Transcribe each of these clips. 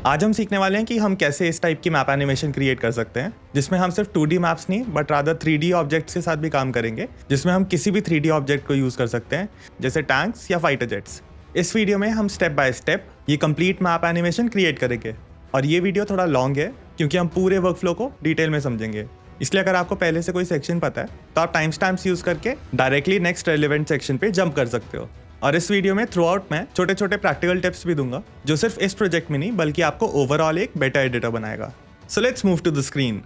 आज हम सीखने वाले हैं कि हम कैसे इस टाइप की मैप एनिमेशन क्रिएट कर सकते हैं जिसमें हम सिर्फ 2D मैप्स नहीं बट रादर 3D ऑब्जेक्ट्स के साथ भी काम करेंगे, जिसमें हम किसी भी 3D ऑब्जेक्ट को यूज़ कर सकते हैं जैसे टैंक्स या फाइटर जेट्स। इस वीडियो में हम स्टेप बाय स्टेप ये कंप्लीट मैप एनिमेशन क्रिएट करेंगे और ये वीडियो थोड़ा लॉन्ग है क्योंकि हम पूरे वर्कफ्लो को डिटेल में समझेंगे। इसलिए अगर आपको पहले से कोई सेक्शन पता है तो आप टाइम स्टैम्प्स यूज़ करके डायरेक्टली नेक्स्ट रेलेवेंट सेक्शन पे जंप कर सकते हो। और इस वीडियो में थ्रू आउट मैं छोटे छोटे प्रैक्टिकल टिप्स भी दूंगा जो सिर्फ इस प्रोजेक्ट में नहीं बल्कि आपको ओवरऑल एक बेटर एडिटर बनाएगा। So let's move to the screen.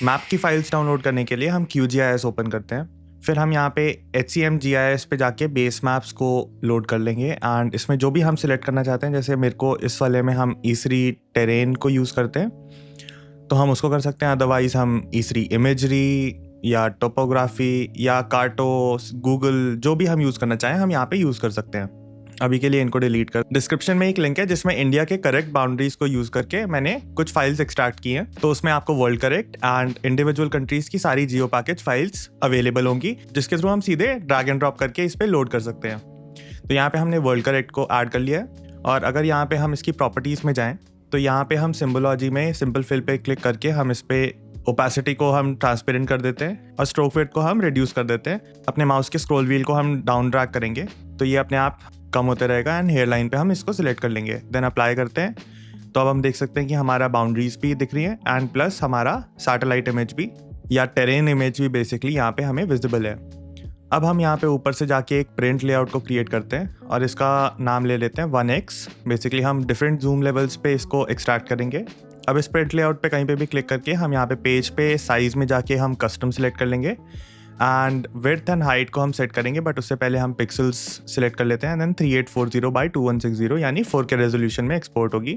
Map की फाइल्स डाउनलोड करने के लिए हम QGIS ओपन करते हैं, फिर हम यहाँ पे HCM GIS पे जाके बेस मैप्स को लोड कर लेंगे एंड इसमें जो भी हम सिलेक्ट करना चाहते हैं, जैसे मेरे को इस वाले में हम E3 टेरेन को यूज़ करते हैं तो हम उसको कर सकते हैं, अदरवाइज हम E3 इमेजरी या टोपोग्राफी या कार्टो, गूगल, जो भी हम यूज़ करना चाहें हम यहाँ पे यूज़ कर सकते हैं। अभी के लिए इनको डिलीट कर। डिस्क्रिप्शन में एक लिंक है जिसमें इंडिया के करेक्ट बाउंड्रीज को यूज़ करके मैंने कुछ फाइल्स एक्सट्रैक्ट की हैं, तो उसमें आपको world correct and individual countries की सारी जियो पैकेज फाइल्स अवेलेबल होंगी जिसके थ्रू हम सीधे ड्रैग एंड ड्रॉप करके इस पर लोड कर सकते हैं। तो यहाँ पे हमने वर्ल्ड करेक्ट को ऐड कर लिया है और अगर यहाँ पे हम इसकी प्रॉपर्टीज़ में जाएँ तो यहाँ पे हम सिम्बोलॉजी में सिंपल फिल पे क्लिक करके हम इस पे ओपेसिटी को हम ट्रांसपेरेंट कर देते हैं और स्ट्रोक वेट को हम रिड्यूस कर देते हैं। अपने माउस के स्क्रॉल व्हील को हम डाउन ड्रैग करेंगे तो ये अपने आप कम होते रहेगा एंड हेयर लाइन पे हम इसको सिलेक्ट कर लेंगे, देन अप्लाई करते हैं। तो अब हम देख सकते हैं कि हमारा बाउंड्रीज भी दिख रही है एंड प्लस हमारा सैटेलाइट इमेज भी या टेरेन इमेज भी बेसिकली यहाँ पे हमें विजिबल है। अब हम यहाँ पे ऊपर से जाके एक प्रिंट लेआउट को क्रिएट करते हैं और इसका नाम ले लेते हैं 1x। बेसिकली हम डिफरेंट जूम लेवल्स पे इसको एक्सट्रैक्ट करेंगे। अब इस प्रिंट लेआउट पे कहीं पे भी क्लिक करके हम यहाँ पे पेज पे साइज में जाके हम कस्टम सिलेक्ट कर लेंगे एंड विड्थ एंड हाइट को हम सेट करेंगे, बट उससे पहले हम पिक्सल्स सिलेक्ट कर लेते हैं। देन 3840x2160 यानी 4K रेजोल्यूशन में एक्सपोर्ट होगी।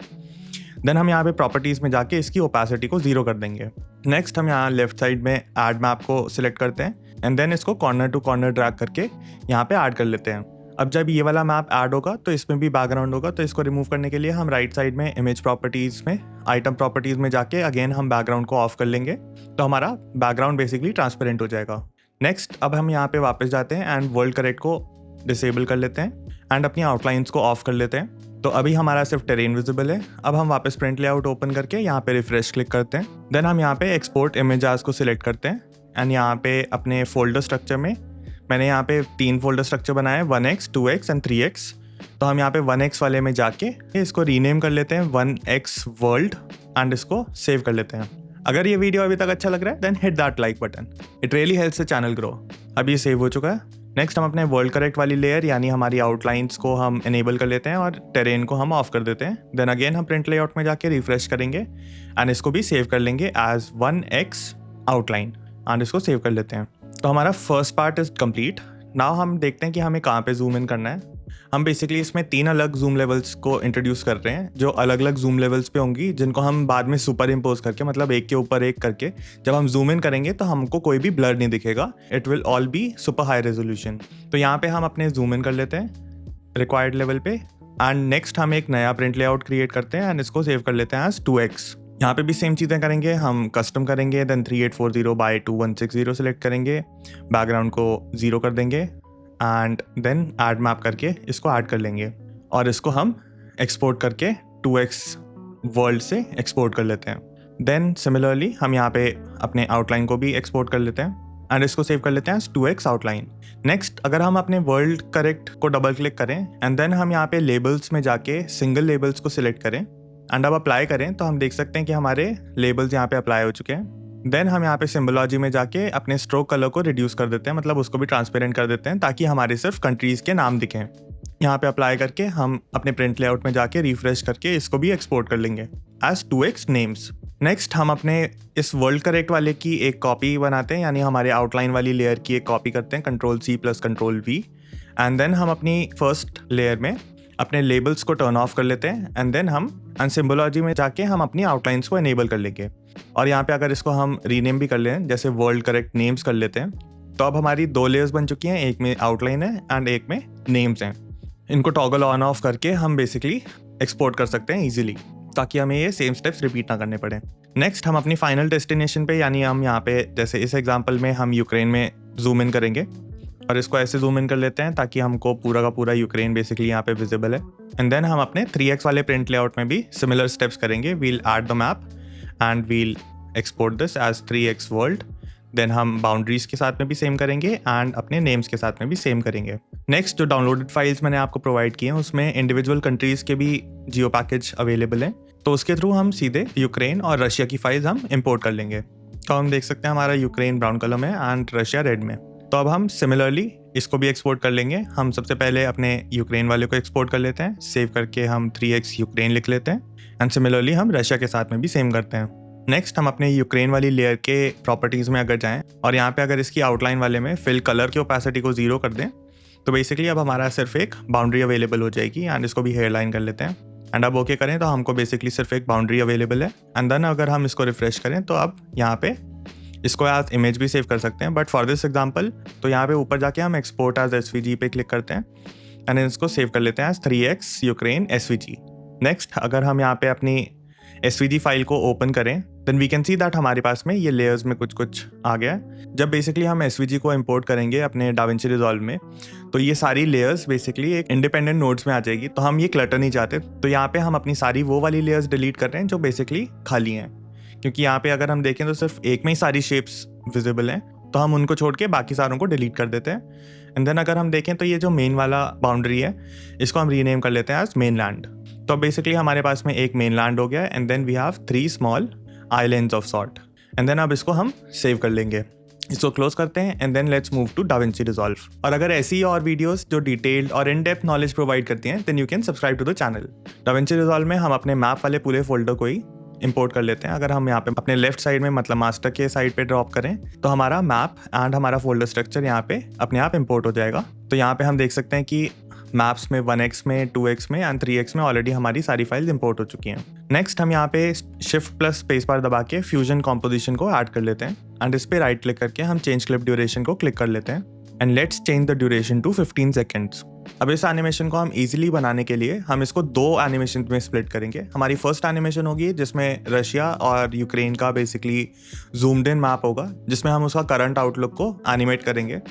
देन हम यहाँ पे प्रॉपर्टीज़ में जाके इसकी ओपेसिटी को 0 कर देंगे। नेक्स्ट हम यहाँ लेफ्ट साइड में ऐड मैप को सिलेक्ट करते हैं एंड देन इसको कॉर्नर टू कॉर्नर ड्रैग करके यहाँ पे ऐड कर लेते हैं। अब जब ये वाला मैप ऐड होगा तो इसमें भी बैकग्राउंड होगा, तो इसको रिमूव करने के लिए हम राइट साइड में इमेज प्रॉपर्टीज़ में आइटम प्रॉपर्टीज़ में जाके अगेन हम बैकग्राउंड को ऑफ कर लेंगे तो हमारा बैकग्राउंड बेसिकली ट्रांसपेरेंट हो जाएगा। नेक्स्ट अब हम यहाँ पे वापस जाते हैं एंड वर्ल्ड करेक्ट को डिसेबल कर लेते हैं एंड अपनी आउटलाइंस को ऑफ कर लेते हैं। तो अभी हमारा सिर्फ टेरेन विजिबल है। अब हम वापस प्रिंट लेआउट ओपन करके यहाँ पे रिफ्रेश क्लिक करते हैं। देन हम यहाँ पे एक्सपोर्ट इमेजेस को सिलेक्ट करते हैं एंड यहाँ पे अपने फोल्डर स्ट्रक्चर में मैंने यहाँ पे 3 फोल्डर स्ट्रक्चर बनाए हैं, 1x, 2x एंड 3x। तो हम यहाँ पे 1x वाले में जाके इसको रीनेम कर लेते हैं 1x वर्ल्ड एंड इसको सेव कर लेते हैं। अगर ये वीडियो अभी तक अच्छा लग रहा है then hit that like button, it really helps the channel grow. अब ये सेव हो चुका है। नेक्स्ट हम अपने वर्ल्ड करेक्ट वाली लेयर यानी हमारी आउटलाइंस को हम इनेबल कर लेते हैं और टेरेन को हम ऑफ कर देते हैं। देन अगेन हम प्रिंट लेआउट में जाके रिफ्रेश करेंगे एंड इसको भी सेव कर लेंगे एज 1x आउटलाइन एंड इसको सेव कर लेते हैं। तो हमारा first part is complete. Now हम देखते हैं कि हमें कहाँ पे जूम इन करना है। हम बेसिकली इसमें 3 अलग जूम लेवल्स को इंट्रोड्यूस कर रहे हैं जो अलग अलग जूम लेवल्स पे होंगी, जिनको हम बाद में सुपर इम्पोज करके, मतलब एक के ऊपर एक करके जब हम जूम इन करेंगे तो हमको कोई भी ब्लर नहीं दिखेगा, it will all be super high resolution. तो यहाँ पे हम अपने जूम इन कर लेते हैं रिक्वायर्ड लेवल पे एंड नेक्स्ट हम एक नया प्रिंट लेआउट क्रिएट करते हैं एंड इसको सेव कर लेते हैं एज 2x। यहाँ पे भी सेम चीज़ें करेंगे, हम कस्टम करेंगे, देन 3840x2160 सेलेक्ट करेंगे, बैकग्राउंड को 0 कर देंगे एंड देन ऐड मैप करके इसको ऐड कर लेंगे और इसको हम एक्सपोर्ट करके 2x वर्ल्ड से एक्सपोर्ट कर लेते हैं। देन सिमिलरली हम यहाँ पे अपने आउटलाइन को भी एक्सपोर्ट कर लेते हैं एंड इसको सेव कर लेते हैं 2x आउटलाइन। नेक्स्ट अगर हम अपने वर्ल्ड करेक्ट को डबल क्लिक करें एंड देन हम यहाँ पे लेबल्स में जाके सिंगल लेबल्स को सिलेक्ट करें एंड अब अप्लाई करें तो हम देख सकते हैं कि हमारे लेबल्स यहाँ पे अप्लाई हो चुके हैं। देन हम यहाँ पे सिम्बोलॉजी में जाके अपने स्ट्रोक कलर को रिड्यूस कर देते हैं, मतलब उसको भी ट्रांसपेरेंट कर देते हैं ताकि हमारे सिर्फ कंट्रीज़ के नाम दिखें। यहाँ पे अप्लाई करके हम अपने प्रिंट लेआउट में जाके रिफ्रेश करके इसको भी एक्सपोर्ट कर लेंगे एज 2x नेम्स। नेक्स्ट हम अपने इस वर्ल्ड करेक्ट वाले की एक कॉपी बनाते हैं, यानी हमारे आउटलाइन वाली लेयर की एक कॉपी करते हैं Ctrl+C + Ctrl+V एंड देन हम अपनी फर्स्ट लेयर में अपने लेबल्स को टर्न ऑफ कर लेते हैं एंड देन हम सिम्बोलॉजी में जाके हम अपनी आउटलाइंस को इनेबल कर लेंगे। और यहाँ पे अगर इसको हम रीनेम भी कर लें, जैसे वर्ल्ड करेक्ट नेम्स कर लेते हैं, तो अब हमारी 2 लेयर्स बन चुकी हैं, एक में आउटलाइन है एंड एक में नेम्स हैं। इनको टॉगल ऑन ऑफ करके हम बेसिकली एक्सपोर्ट कर सकते हैं ईजिली, ताकि हमें ये सेम स्टेप्स रिपीट ना करने पड़े। नेक्स्ट हम अपनी फाइनल डेस्टिनेशन पे, यानी हम यहाँ पे जैसे इस एग्जांपल में हम यूक्रेन में जूम इन करेंगे और इसको ऐसे जूम इन कर लेते हैं ताकि हमको पूरा का पूरा यूक्रेन बेसिकली यहाँ पे विजिबल है। एंड देन हम अपने 3x वाले प्रिंट लेआउट में भी सिमिलर स्टेप्स करेंगे। We'll add the map and we'll export this as 3x world. Then हम बाउंड्रीज के साथ में भी सेम करेंगे एंड अपने नेम्स के साथ में भी सेम करेंगे। नेक्स्ट, जो डाउनलोडेड फाइल्स मैंने आपको प्रोवाइड किए हैं उसमें इंडिविजुअल कंट्रीज के भी जियो पैकेज अवेलेबल हैं, तो उसके थ्रू हम सीधे यूक्रेन और रशिया की फाइल्स हम इंपोर्ट कर लेंगे। तो हम देख सकते हैं हमारा यूक्रेन ब्राउन कलर में एंड रशिया रेड में। तो अब हम सिमिलरली इसको भी एक्सपोर्ट कर लेंगे। हम सबसे पहले अपने यूक्रेन वाले को एक्सपोर्ट कर लेते हैं, सेव करके हम 3x यूक्रेन लिख लेते हैं एंड सिमिलरली हम रशिया के साथ में भी सेम करते हैं। नेक्स्ट, हम अपने यूक्रेन वाली लेयर के प्रॉपर्टीज़ में अगर जाएं और यहाँ पे अगर इसकी आउटलाइन वाले में फिल कलर की ओपेसिटी को 0 कर दें तो बेसिकली अब हमारा सिर्फ एक बाउंड्री अवेलेबल हो जाएगी एंड इसको भी हेयरलाइन कर लेते हैं। एंड अब ओके करें तो हमको बेसिकली सिर्फ एक बाउंड्री अवेलेबल है। एंड देन अगर हम इसको रिफ्रेश करें तो अब यहाँ पे इसको एज इमेज भी सेव कर सकते हैं, बट फॉर दिस एग्जांपल तो यहाँ पे ऊपर जाके हम एक्सपोर्ट एज एसवीजी पे क्लिक करते हैं एंड इसको सेव कर लेते हैं as 3x Ukraine SVG. Next, अगर हम यहाँ पे अपनी एसवीजी फाइल को ओपन करें then we can see that हमारे पास में ये लेयर्स में कुछ आ गया है। जब बेसिकली हम एसवीजी को इंपोर्ट करेंगे अपने डाविंची रिजॉल्व में तो ये सारी लेयर्स बेसिकली एक इंडिपेंडेंट नोड्स में आ जाएगी। तो हम ये क्लटर नहीं चाहते, तो यहाँ पे हम अपनी सारी वो वाली लेयर्स डिलीट कर रहे हैं जो बेसिकली खाली हैं, क्योंकि यहाँ पे अगर हम देखें तो सिर्फ एक में ही सारी शेप्स विजिबल हैं, तो हम उनको छोड़ के बाकी सारों को डिलीट कर देते हैं। एंड देन अगर हम देखें तो ये जो मेन वाला बाउंड्री है इसको हम रीनेम कर लेते हैं एज मेनलैंड। तो बेसिकली हमारे पास में एक मेनलैंड हो गया है and then we have 3 small islands of sort. And then अब इसको हम सेव कर लेंगे, इसको क्लोज करते हैं and then let's move to DaVinci Resolve. और अगर ऐसी और वीडियोस जो डिटेल्ड और इन डेप्थ नॉलेज प्रोवाइड करती हैं then you can subscribe to the channel. DaVinci Resolve में हम अपने मैप वाले पूरे फोल्डर को ही इंपोर्ट कर लेते हैं। अगर हम यहाँ पे अपने लेफ्ट साइड में मतलब मास्टर के साइड पे ड्रॉप करें तो हमारा मैप एंड हमारा फोल्डर स्ट्रक्चर यहाँ पे अपने आप इंपोर्ट हो जाएगा। तो यहाँ पे हम देख सकते हैं कि मैप्स में 1x में 2x में एंड 3x में ऑलरेडी हमारी सारी फाइल्स इंपोर्ट हो चुकी हैं। नेक्स्ट, हम यहाँ पे शिफ्ट प्लस स्पेस बार दबा के फ्यूजन कॉम्पोजिशन को ऐड कर लेते हैं एंड इस पे राइट क्लिक करके हम चेंज क्लिप ड्यूरेशन को क्लिक कर लेते हैं and let's change the duration to 15 seconds. अब इस एनिमेशन को हम इजीली बनाने के लिए हम इसको 2 एनिमेशन में स्प्लिट करेंगे। हमारी फर्स्ट एनिमेशन होगी जिसमें रशिया और यूक्रेन का बेसिकली जूम्ड इन मैप होगा जिसमें हम उसका करंट आउटलुक को एनिमेट करेंगे।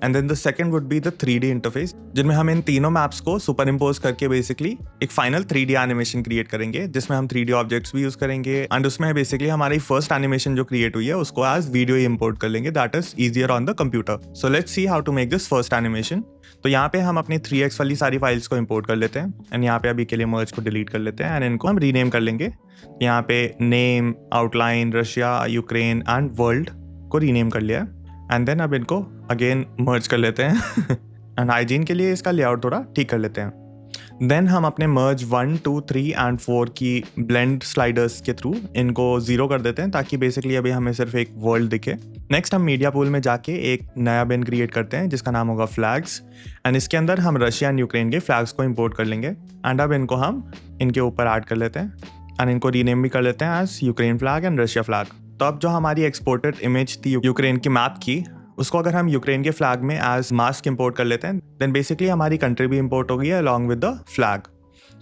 And then the second would be the 3D interface जिनमें हम इन तीनों मैप्स को सुपर इम्पोज करके बेसिकली एक फाइनल 3D एनिमेशन क्रिएट करेंगे जिसमें हम 3D ऑब्जेक्ट्स भी यूज करेंगे एंड उसमें बेसिकली हमारी फर्स्ट एनिमेशन जो क्रिएट हुई है उसको एज वीडियो इंपोर्ट कर लेंगे, that is easier on the computer. So let's see how to make this first animation. तो यहाँ पे हम अपनी 3x वाली सारी फाइल्स को इंपोर्ट कर लेते हैं एंड यहाँ पे अभी के लिए मर्ज को डिलीट कर लेते हैं एंड इनको हम रीनेम कर लेंगे। यहाँ पे name, outline, Russia, Ukraine and world को रीनेम कर लिया एंड देन अब इनको अगेन मर्ज कर लेते हैं एंड हाइजीन के लिए इसका लेआउट थोड़ा ठीक कर लेते हैं। देन हम अपने मर्ज 1, 2, 3 एंड 4 की ब्लेंड स्लाइडर्स के थ्रू इनको 0 कर देते हैं ताकि बेसिकली अभी हमें सिर्फ एक वर्ल्ड दिखे। नेक्स्ट, हम मीडिया पूल में जाके एक नया बिन क्रिएट करते हैं जिसका नाम होगा फ्लैग्स एंड इसके अंदर हम रशिया एंड यूक्रेन के फ्लैग्स को इंपोर्ट कर लेंगे एंड अब इनको हम इनके ऊपर ऐड कर लेते हैं एंड इनको रीनेम भी कर लेते हैं as Ukraine flag and Russia flag. तो अब जो हमारी एक्सपोर्टेड इमेज थी यूक्रेन की मैप की उसको अगर हम यूक्रेन के फ्लैग में एज मास्क इंपोर्ट कर लेते हैं देन बेसिकली हमारी कंट्री भी इंपोर्ट हो गई है along with the flag.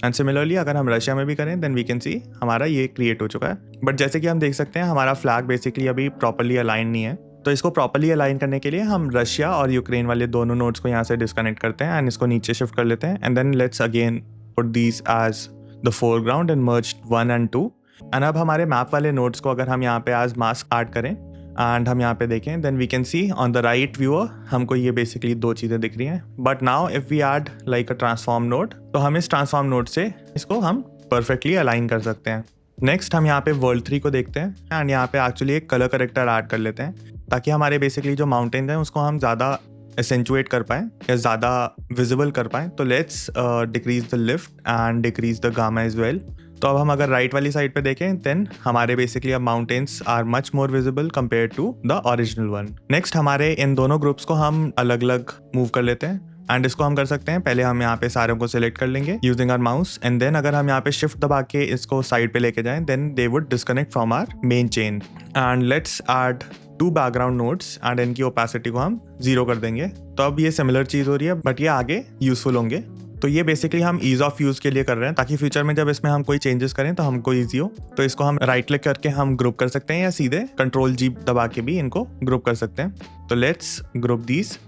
And similarly अगर हम रशिया में भी करें देन वी कैन सी हमारा ये क्रिएट हो चुका है। बट जैसे कि हम देख सकते हैं हमारा फ्लैग बेसिकली अभी प्रॉपर्ली अलाइन नहीं है, तो इसको प्रॉपर्ली अलाइन करने के लिए हम रशिया और यूक्रेन वाले दोनों नोड्स को यहाँ से डिस्कनेक्ट करते हैं एंड इसको नीचे शिफ्ट कर लेते हैं and then let's again put these as the foreground and merge 1 and 2। And अब हमारे मैप वाले नोड्स को अगर हम यहाँ पे एज मास्क ऐड करें एंड हम यहाँ पे देखें then we can see on the right viewer हमको ये बेसिकली 2 चीज़ें दिख रही हैं। But now if we add like a transform node तो हम इस ट्रांसफॉर्म नोड से इसको हम परफेक्टली अलाइन कर सकते हैं। नेक्स्ट, हम यहाँ पे वर्ल्ड 3 को देखते हैं एंड यहाँ पे एक्चुअली एक कलर करेक्टर ऐड कर लेते हैं ताकि हमारे बेसिकली जो माउंटेन्स हैं उसको हम ज़्यादा एसेंचुएट कर पाएँ या ज़्यादा विजिबल कर पाएँ। तो let's decrease the lift and decrease the gamma as well. तो अब हम अगर राइट वाली साइड पे देखें देन हमारे बेसिकली अब mountains are much more visible compare to the original one. Next, हमारे इन दोनों ग्रुप्स को हम अलग अलग मूव कर लेते हैं एंड इसको हम कर सकते हैं, पहले हम यहाँ पे सारों को सिलेक्ट कर लेंगे using our mouse and then अगर हम यहाँ पे शिफ्ट दबा के इसको साइड पे लेके जाएं then they would disconnect from our main chain. And let's add 2 background nodes and इनकी ओपेसिटी को हम 0 कर देंगे। तो अब ये सिमिलर चीज़ हो रही है बट ये आगे यूजफुल होंगे। तो ये बेसिकली हम ईज ऑफ यूज़ के लिए कर रहे हैं ताकि फ्यूचर में जब इसमें हम कोई चेंजेस करें तो हमको ईजी हो। तो इसको हम राइट क्लिक करके हम ग्रुप कर सकते हैं या सीधे Ctrl G दबा के भी इनको ग्रुप कर सकते हैं। तो लेट्स ग्रुप दीज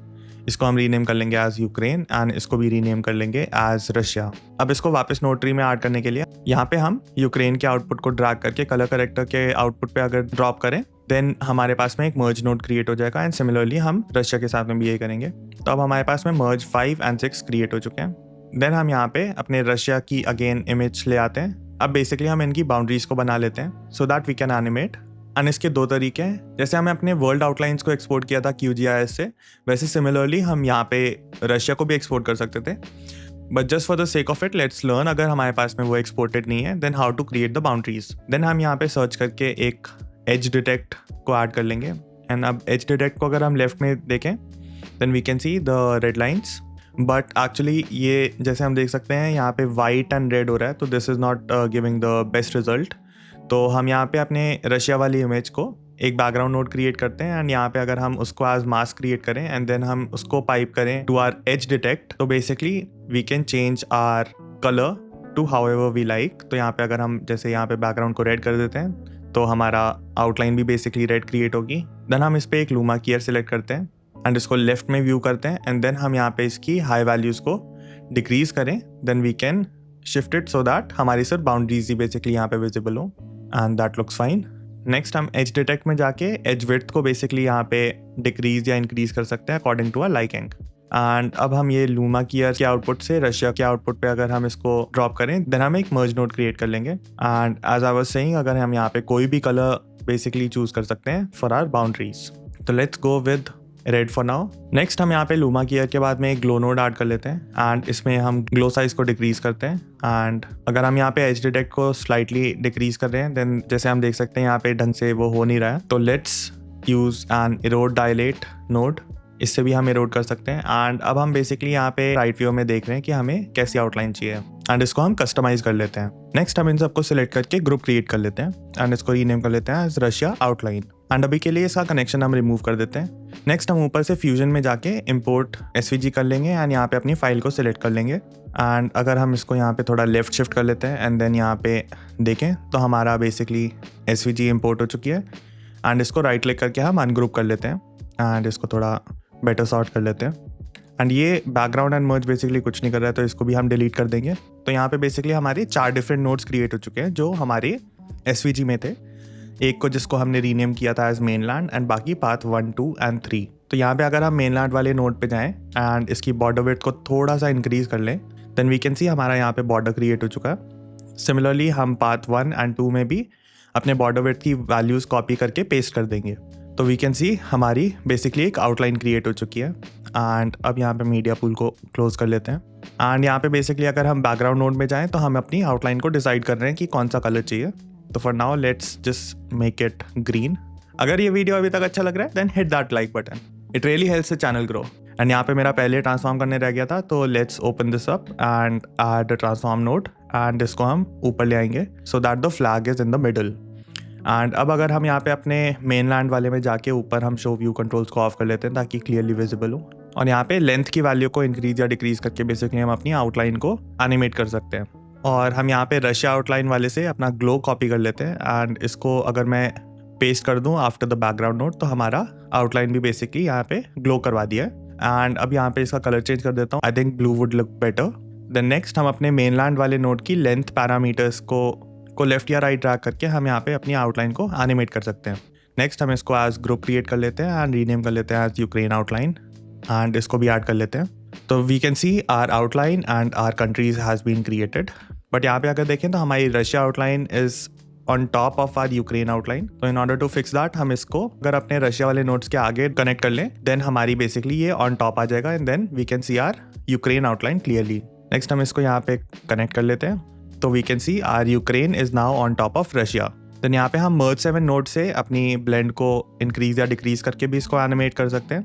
इसको हम रीनेम कर लेंगे एज यूक्रेन एंड इसको भी रीनेम कर लेंगे एज रशिया। अब इसको वापस नोड ट्री में ऐड करने के लिए यहाँ पे हम यूक्रेन के आउटपुट को ड्रैग करके कलर करेक्टर के आउटपुट पे अगर ड्रॉप करें देन हमारे पास में एक मर्ज नोड क्रिएट हो जाएगा एंड सिमिलरली हम रशिया के साथ में भी ये करेंगे। तो अब हमारे पास में मर्ज 5 एंड 6 क्रिएट हो चुके हैं। देन हम यहाँ पे अपने रशिया की अगेन इमेज ले आते हैं। अब बेसिकली हम इनकी बाउंड्रीज को बना लेते हैं so that we can animate. And इसके दो तरीके हैं, जैसे हमें अपने वर्ल्ड आउटलाइंस को एक्सपोर्ट किया था QGIS से, वैसे सिमिलरली हम यहाँ पे रशिया को भी एक्सपोर्ट कर सकते थे। But just for the sake of it let's learn, अगर हमारे पास में वो एक्सपोर्टेड नहीं है then how to create the boundaries. Then हम यहाँ पे सर्च करके एक एज डिटेक्ट को ऐड कर लेंगे। एंड अब एज डिटेक्ट को अगर हम लेफ्ट में देखें then we can see the red lines, but actually ये जैसे हम देख सकते हैं यहाँ पे वाइट एंड रेड हो रहा है, तो this is not giving the best result. तो हम यहाँ पे अपने रशिया वाली इमेज को एक बैकग्राउंड नोड क्रिएट करते हैं एंड यहाँ पे अगर हम उसको एज मास्क क्रिएट करें एंड देन हम उसको पाइप करें टू आर एज डिटेक्ट, तो basically we can change our colour to however we like. तो यहाँ पे अगर हम जैसे यहाँ पे बैकग्राउंड को रेड कर देते हैं तो हमारा आउटलाइन भी बेसिकली रेड क्रिएट होगी। देन हम इस पर एक लूमा कीयर सेलेक्ट करते हैं एंड इसको लेफ्ट में व्यू करते हैं एंड देन हम यहाँ पे इसकी हाई वैल्यूज़ को डिक्रीज करें। Then we can shift it so that हमारी सिर्फ बाउंड्रीज ही बेसिकली यहाँ पे विजिबल हो and that looks fine. Next हम एज डिटेक्ट में जाके एज विड्थ को बेसिकली यहाँ पे डिक्रीज या इंक्रीज कर सकते हैं according to our liking. And अब हम ये लूमा कीयर के आउटपुट से रशिया के आउटपुट पे अगर हम इसको ड्रॉप करें देन हम एक मर्ज नोड क्रिएट कर लेंगे। And as I was saying अगर हम यहाँ पे कोई भी कलर बेसिकली चूज कर सकते हैं फॉर आवर बाउंड्रीज। तो let's go with red for now. Next हम यहाँ पे लूमा कीयर के बाद में एक ग्लो नोड ऐड कर लेते हैं एंड इसमें हम ग्लो साइज को डिक्रीज करते हैं। एंड अगर हम यहाँ पे एज डिटेक्ट को स्लाइटली डिक्रीज कर रहे हैं देन जैसे हम देख सकते हैं यहाँ पे ढंग से वो हो नहीं रहा है, तो let's use N Erode dilate node, इससे भी हम इरोड कर सकते हैं। एंड अब हम बेसिकली यहाँ पे राइट व्यू में देख रहे हैं कि हमें कैसी आउटलाइन चाहिए एंड इसको हम कस्टमाइज कर लेते हैं। नेक्स्ट हम इन सबको सिलेक्ट करके ग्रुप क्रिएट कर लेते हैं एंड इसको रीनेम कर लेते हैं एज रशिया आउटलाइन। एंड अभी के लिए इसका कनेक्शन हम रिमूव कर देते हैं। नेक्स्ट हम ऊपर से फ्यूजन में जाके इम्पोर्ट SVG कर लेंगे एंड यहाँ पे अपनी फाइल को सिलेक्ट कर लेंगे। एंड अगर हम इसको यहाँ पे थोड़ा लेफ्ट शिफ्ट कर लेते हैं एंड देन यहाँ पे देखें तो हमारा बेसिकली SVG इम्पोर्ट हो चुकी है। एंड इसको राइट क्लिक करके हम अनग्रुप कर लेते हैं एंड इसको थोड़ा बेटर सॉर्ट कर लेते हैं। एंड ये बैकग्राउंड एंड मर्ज बेसिकली कुछ नहीं कर रहा है, तो इसको भी हम डिलीट कर देंगे। तो यहाँ पे बेसिकली हमारे 4 डिफरेंट नोड्स क्रिएट हो चुके हैं जो हमारे SVG में थे, एक को जिसको हमने रीनेम किया था एज मेनलैंड एंड बाकी पाथ 1, 2 एंड 3। तो यहाँ पे अगर हम मेनलैंड वाले नोड पे जाएं एंड इसकी बॉर्डर विड्थ को थोड़ा सा इंक्रीज कर लें देन वी कैन सी हमारा यहाँ पे बॉर्डर क्रिएट हो चुका है। सिमिलरली हम पाथ 1 एंड 2 में भी अपने बॉर्डर विड्थ की वैल्यूज़ कॉपी करके पेस्ट कर देंगे। तो वी कैन सी हमारी बेसिकली एक आउटलाइन क्रिएट हो चुकी है। एंड अब यहाँ पे मीडिया पूल को क्लोज कर लेते हैं। एंड यहाँ पे बेसिकली अगर हम बैकग्राउंड नोड में जाएं तो हम अपनी आउटलाइन को डिसाइड कर रहे हैं कि कौन सा कलर चाहिए। तो for now let's just make it green. अगर ये वीडियो अभी तक अच्छा लग रहा है then hit that like button, it really helps the channel grow. And यहाँ पे मेरा पहले ट्रांसफॉर्म करने रह गया था, तो let's open this up and add transform node and इसको हम ऊपर ले आएंगे so that the flag is in the middle. And अब अगर हम यहाँ पे अपने मेनलैंड वाले में जाके ऊपर हम शो व्यू कंट्रोल्स को ऑफ कर लेते हैं ताकि क्लियरली विजिबल हो। और यहाँ पे लेंथ की वैल्यू को इंक्रीज या डिक्रीज करके बेसिकली हम अपनी आउटलाइन को एनिमेट कर सकते हैं। और हम यहाँ पे रशिया आउटलाइन वाले से अपना ग्लो कॉपी कर लेते हैं एंड इसको अगर मैं पेस्ट कर दूँ आफ्टर द बैकग्राउंड नोड तो हमारा आउटलाइन भी बेसिकली यहाँ पे ग्लो करवा दिया है। एंड अब यहाँ पे इसका कलर चेंज कर देता हूँ, I think blue would look better. Then next हम अपने मेनलैंड वाले नोड की लेंथ पैरामीटर्स को लेफ्ट या राइट ड्रैग करके हम यहाँ पे अपनी आउटलाइन को एनिमेट कर सकते हैं। नेक्स्ट हम इसको एज ग्रुप क्रिएट कर लेते हैं एंड रीनेम कर लेते हैं एज यूक्रेन आउटलाइन एंड इसको भी ऐड कर लेते हैं। तो we can see our outline and our countries has been created. But यहाँ पे अगर देखें तो हमारी Russia outline is on top of our Ukraine outline. तो in order to fix that हम इसको अगर अपने रशिया वाले नोड्स के आगे कनेक्ट कर लें देन हमारी बेसिकली ये ऑन टॉप आ जाएगा and then we can see our Ukraine outline clearly. Next हम इसको यहाँ पे कनेक्ट कर लेते हैं तो we can see our Ukraine is now on top of Russia. Then यहाँ पे हम मर्ज 7 नोड से अपनी ब्लेंड को इंक्रीज या डिक्रीज करके भी इसको एनिमेट कर सकते हैं।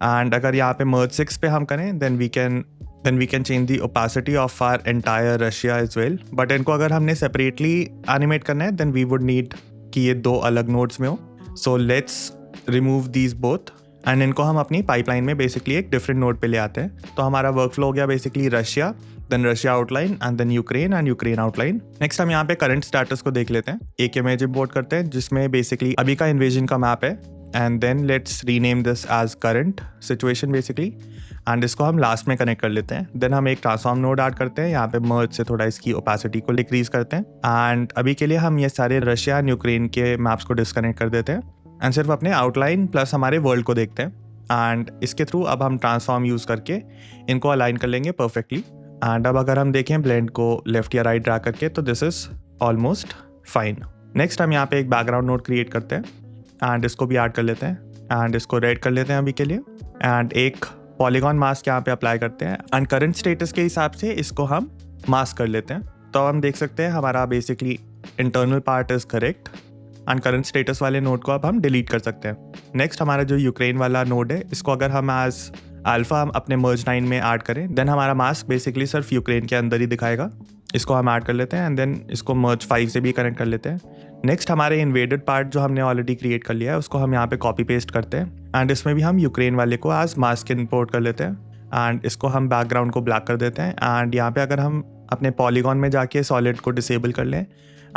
एंड अगर यहाँ पे मर्ज 6 पे हम करें then we can change the opacity of our entire Russia as well. But इनको अगर हमने सेपरेटली एनिमेट करना है देन वी वुड नीड कि ये 2 अलग नोड्स में हो। So let's remove these both and इनको हम अपनी पाइपलाइन में बेसिकली एक डिफरेंट नोड पे ले आते हैं। तो हमारा वर्क फ्लो हो गया basically Russia, then Russia outline and then Ukraine and Ukraine outline. Next हम यहाँ पे करंट स्टेटस को देख लेते हैं। एक इमेज इंपोर्ट करते हैं जिसमें बेसिकली अभी का इन्वेजन का मैप है and then let's rename this as current situation basically, and इसको हम लास्ट में कनेक्ट कर लेते हैं. देन हम एक ट्रांसफॉर्म नोड ऐड करते हैं, यहाँ पे मर्ज से थोड़ा इसकी ओपेसिटी को डिक्रीज करते हैं. एंड अभी के लिए हम ये सारे रशिया एंड यूक्रेन के मैप्स को डिस्कनेक्ट कर देते हैं एंड सिर्फ अपने आउटलाइन प्लस हमारे वर्ल्ड को देखते हैं. एंड इसके थ्रू अब हम ट्रांसफॉर्म यूज़ करके इनको अलाइन कर लेंगे परफेक्टली. एंड अब अगर हम देखें ब्लेंड को लेफ्ट या राइट ड्रैग करके, तो this is almost fine. Next हम यहाँ पे एक बैकग्राउंड नोड क्रिएट करते हैं एंड इसको भी ऐड कर लेते हैं एंड इसको रेड कर लेते हैं अभी के लिए. एंड एक पॉलीगॉन मास्क यहाँ पे अप्लाई करते हैं एंड करंट स्टेटस के हिसाब से इसको हम मास्क कर लेते हैं. तो हम देख सकते हैं हमारा basically internal part is correct and current status वाले नोड को अब हम डिलीट कर सकते हैं. नेक्स्ट हमारा जो यूक्रेन वाला नोड है, इसको अगर हम एज अल्फा हम अपने मर्ज लाइन में ऐड करें, देन हमारा मास्क बेसिकली सिर्फ यूक्रेन के अंदर ही दिखाएगा. इसको हम ऐड कर लेते हैं एंड देन इसको मर्ज 5 से भी कनेक्ट कर लेते हैं. नेक्स्ट हमारे इन्वेडेड पार्ट जो हमने ऑलरेडी क्रिएट कर लिया है, उसको हम यहाँ पे कॉपी पेस्ट करते हैं एंड इसमें भी हम यूक्रेन वाले को एज मास्क इंपोर्ट कर लेते हैं. एंड इसको हम बैकग्राउंड को ब्लैक कर देते हैं. एंड यहाँ पे अगर हम अपने पॉलीगॉन में जाके सॉलिड को डिसेबल कर लें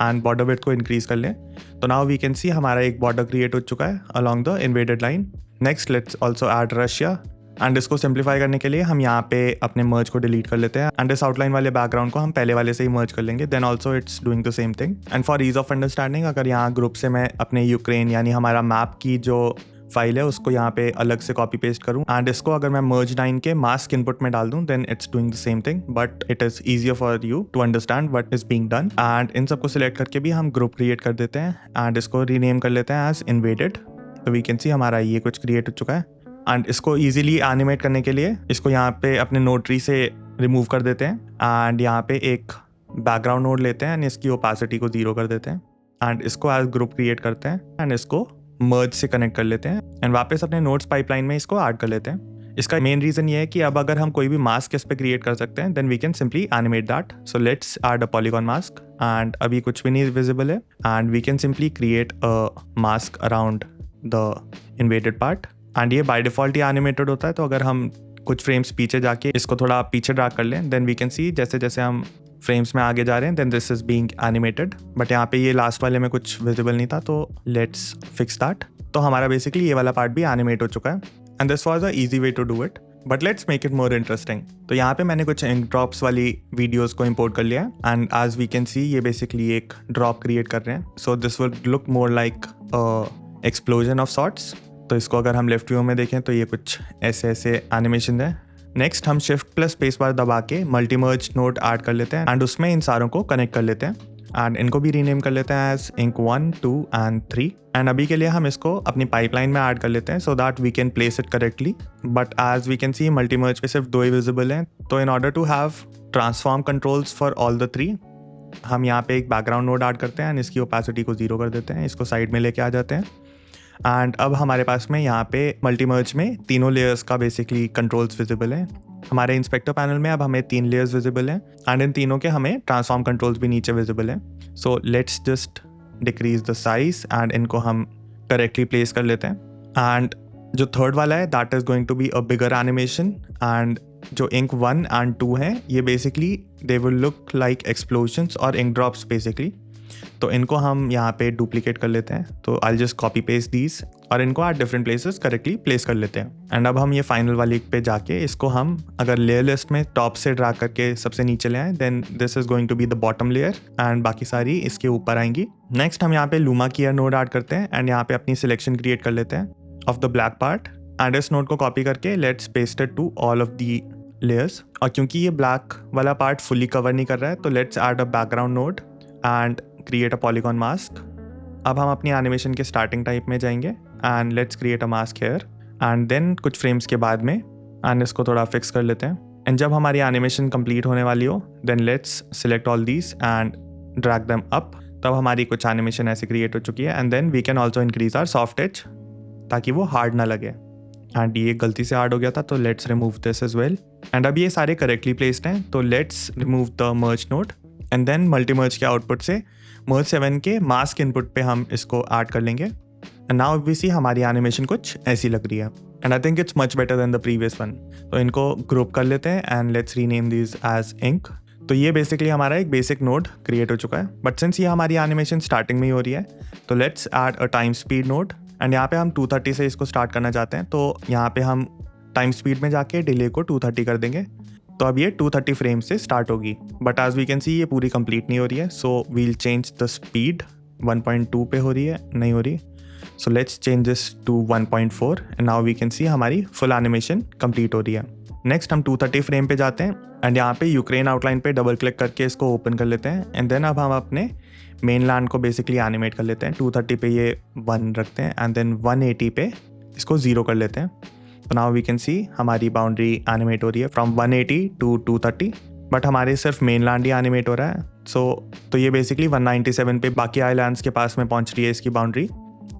एंड बॉर्डर विड्थ को इंक्रीज कर लें, तो नाउ वी कैन सी हमारा एक बॉर्डर क्रिएट हो चुका है along the invaded line. Next let's also add Russia and इसको सिंप्लीफाई करने के लिए हम यहाँ पे अपने मर्ज को डिलीट कर लेते हैं एंड इस आउटलाइन वाले बैकग्राउंड को हम पहले वाले से ही मर्ज कर लेंगे. Then also it's doing the same thing. And for ease of understanding, अगर यहाँ ग्रुप से मैं अपने यूक्रेन यानी हमारा मैप की जो फाइल है उसको यहाँ पे अलग से कॉपी पेस्ट करूँ एंड इसको अगर मैं मर्ज लाइन के मास्क इनपुट में डाल दूँ, then it's doing the same thing, but it is easier for you to understand what is being done. And इन सबको सिलेक्ट करके भी हम ग्रुप क्रिएट कर देते हैं एंड इसको रीनेम कर लेते हैं एज इन्वेडेड. तो वी कैन सी हमारा ये कुछ क्रिएट हो चुका है. एंड इसको ईजिली एनिमेट करने के लिए इसको यहाँ पे अपने नोड ट्री से रिमूव कर देते हैं एंड यहाँ पे एक बैकग्राउंड नोड लेते हैं एंड इसकी ओपेसिटी को 0 कर देते हैं एंड इसको एज ग्रुप क्रिएट करते हैं एंड इसको मर्ज से कनेक्ट कर लेते हैं एंड वापस अपने नोड्स पाइपलाइन में इसको ऐड कर लेते हैं. इसका मेन रीजन ये है कि अब अगर हम कोई भी मास्क इस पे क्रिएट कर सकते हैं, then we can simply animate that. So let's add a polygon mask and अभी कुछ भी नहीं विजिबल है and we can simply create a mask around the invaded part and ये बाय डिफॉल्ट ही एनिमेटेड होता है. तो अगर हम कुछ फ्रेम्स पीछे जाके इसको थोड़ा पीछे ड्रैग कर लें, देन वी कैन सी जैसे जैसे हम फ्रेम्स में आगे जा रहे हैं, then this is being animated. But यहाँ पे ये लास्ट वाले में कुछ विजिबल नहीं था, तो लेट्स फिक्स दैट. तो हमारा बेसिकली ये वाला पार्ट भी एनिमेट हो चुका है and this was a easy way to do it, but let's make it more interesting. तो यहाँ पे मैंने कुछ इंक ड्रॉप्स वाली वीडियोस को इंपोर्ट कर लिया है and as we can see ये बेसिकली एक ड्रॉप क्रिएट कर रहे हैं. So this would look more like explosion of sorts. तो इसको अगर हम लेफ्ट व्यू में देखें तो ये कुछ ऐसे ऐसे एनिमेशन है. नेक्स्ट हम शिफ्ट प्लस स्पेस बार दबा के मल्टी मर्ज नोड ऐड कर लेते हैं एंड उसमें इन सारों को कनेक्ट कर लेते हैं एंड इनको भी रीनेम कर लेते हैं एज इंक 1, 2 एंड 3. एंड अभी के लिए हम इसको अपनी पाइपलाइन में ऐड कर लेते हैं so that we can place it correctly. But as we can see multi merge पे सिर्फ 2 ही विजिबल हैं. तो in order to have transform controls for all the 3, हम यहाँ पे एक बैकग्राउंड नोड ऐड करते हैं एंड इसकी ओपेसिटी को 0 कर देते हैं. इसको साइड में लेके आ जाते हैं एंड अब हमारे पास में यहाँ पे मल्टी मर्ज में तीनों लेयर्स का बेसिकली कंट्रोल्स विजिबल है. हमारे इंस्पेक्टर पैनल में अब हमें 3 लेयर्स विजिबल हैं एंड इन तीनों के हमें ट्रांसफॉर्म कंट्रोल्स भी नीचे विजिबल हैं. So let's just decrease the size and इनको हम करेक्टली प्लेस कर लेते हैं. एंड जो थर्ड वाला है that is going to be a bigger animation and जो इंक 1 एंड 2 हैं ये basically they will look like explosions और इंक ड्रॉप्स बेसिकली. तो इनको हम यहाँ पे डुप्लीकेट कर लेते हैं. तो I just copy paste these और इनको at different places correctly place कर लेते हैं. एंड अब हम ये फाइनल वाली पे जाके इसको हम अगर लेयर लिस्ट में टॉप से ड्रैग करके सबसे नीचे ले आए, then this is going to be the bottom layer and बाकी सारी इसके ऊपर आएंगी. नेक्स्ट हम यहाँ पे लूमा की नोड ऐड करते हैं एंड यहाँ पे अपनी सिलेक्शन क्रिएट कर लेते हैं of the black part and इस नोड को कॉपी करके let's paste it to all of the layers. और क्योंकि ये ब्लैक वाला पार्ट फुली कवर नहीं कर रहा है, तो let's add a background node and create a polygon mask. अब हम अपनी एनिमेशन के स्टार्टिंग टाइप में जाएंगे and let's create a mask here and then कुछ फ्रेम्स के बाद में एंड इसको थोड़ा फिक्स कर लेते हैं. एंड जब हमारी एनिमेशन कंप्लीट होने वाली हो, then let's select all these and drag them up. तब हमारी कुछ एनिमेशन ऐसे क्रिएट हो चुकी है and then we can also increase our soft edge ताकि वो हार्ड ना लगे. एंड ये गलती से हार्ड हो गया था, तो let's remove this as well. And अब ये सारे करेक्टली प्लेस्ड हैं, तो let's remove the merge node and then multi merge के आउटपुट से मर्ज 7 के मास्क इनपुट पे हम इसको ऐड कर लेंगे. एंड नाउ वी सी हमारी एनिमेशन कुछ ऐसी लग रही है and I think it's much better than the previous one. तो इनको ग्रुप कर लेते हैं and let's rename this as ink. तो ये बेसिकली हमारा एक बेसिक नोड क्रिएट हो चुका है. बट सिंस ये हमारी एनिमेशन स्टार्टिंग में ही हो रही है, तो let's add a time speed node and यहाँ पे हम 230 से इसको स्टार्ट करना चाहते हैं, तो यहाँ पे हम टाइम स्पीड में जाके डिले को 230 कर देंगे। तो अब ये 230 फ्रेम से स्टार्ट होगी, but as we can see ये पूरी कंप्लीट नहीं हो रही है, so we'll change the speed. 1.2 पे हो रही है, नहीं हो रही, so let's change this to 1.4 and now we can see हमारी फुल एनिमेशन कंप्लीट हो रही है। नेक्स्ट हम 230 फ्रेम पे जाते हैं एंड यहाँ पे यूक्रेन आउटलाइन पे डबल क्लिक करके इसको ओपन कर लेते हैं एंड देन अब हम अपने मेन लैंड को बेसिकली एनिमेट कर लेते हैं। 230 पे ये 1 रखते हैं एंड देन 180 पे इसको 0 कर लेते हैं। तो नाउ वी कैन सी हमारी बाउंड्री एनिमेट हो रही है फ्रॉम 180 टू 230, बट हमारे सिर्फ मेन लैंड ही एनिमेट हो रहा है। तो ये बेसिकली 197 पे बाकी आइलैंड्स के पास में पहुंच रही है इसकी बाउंड्री।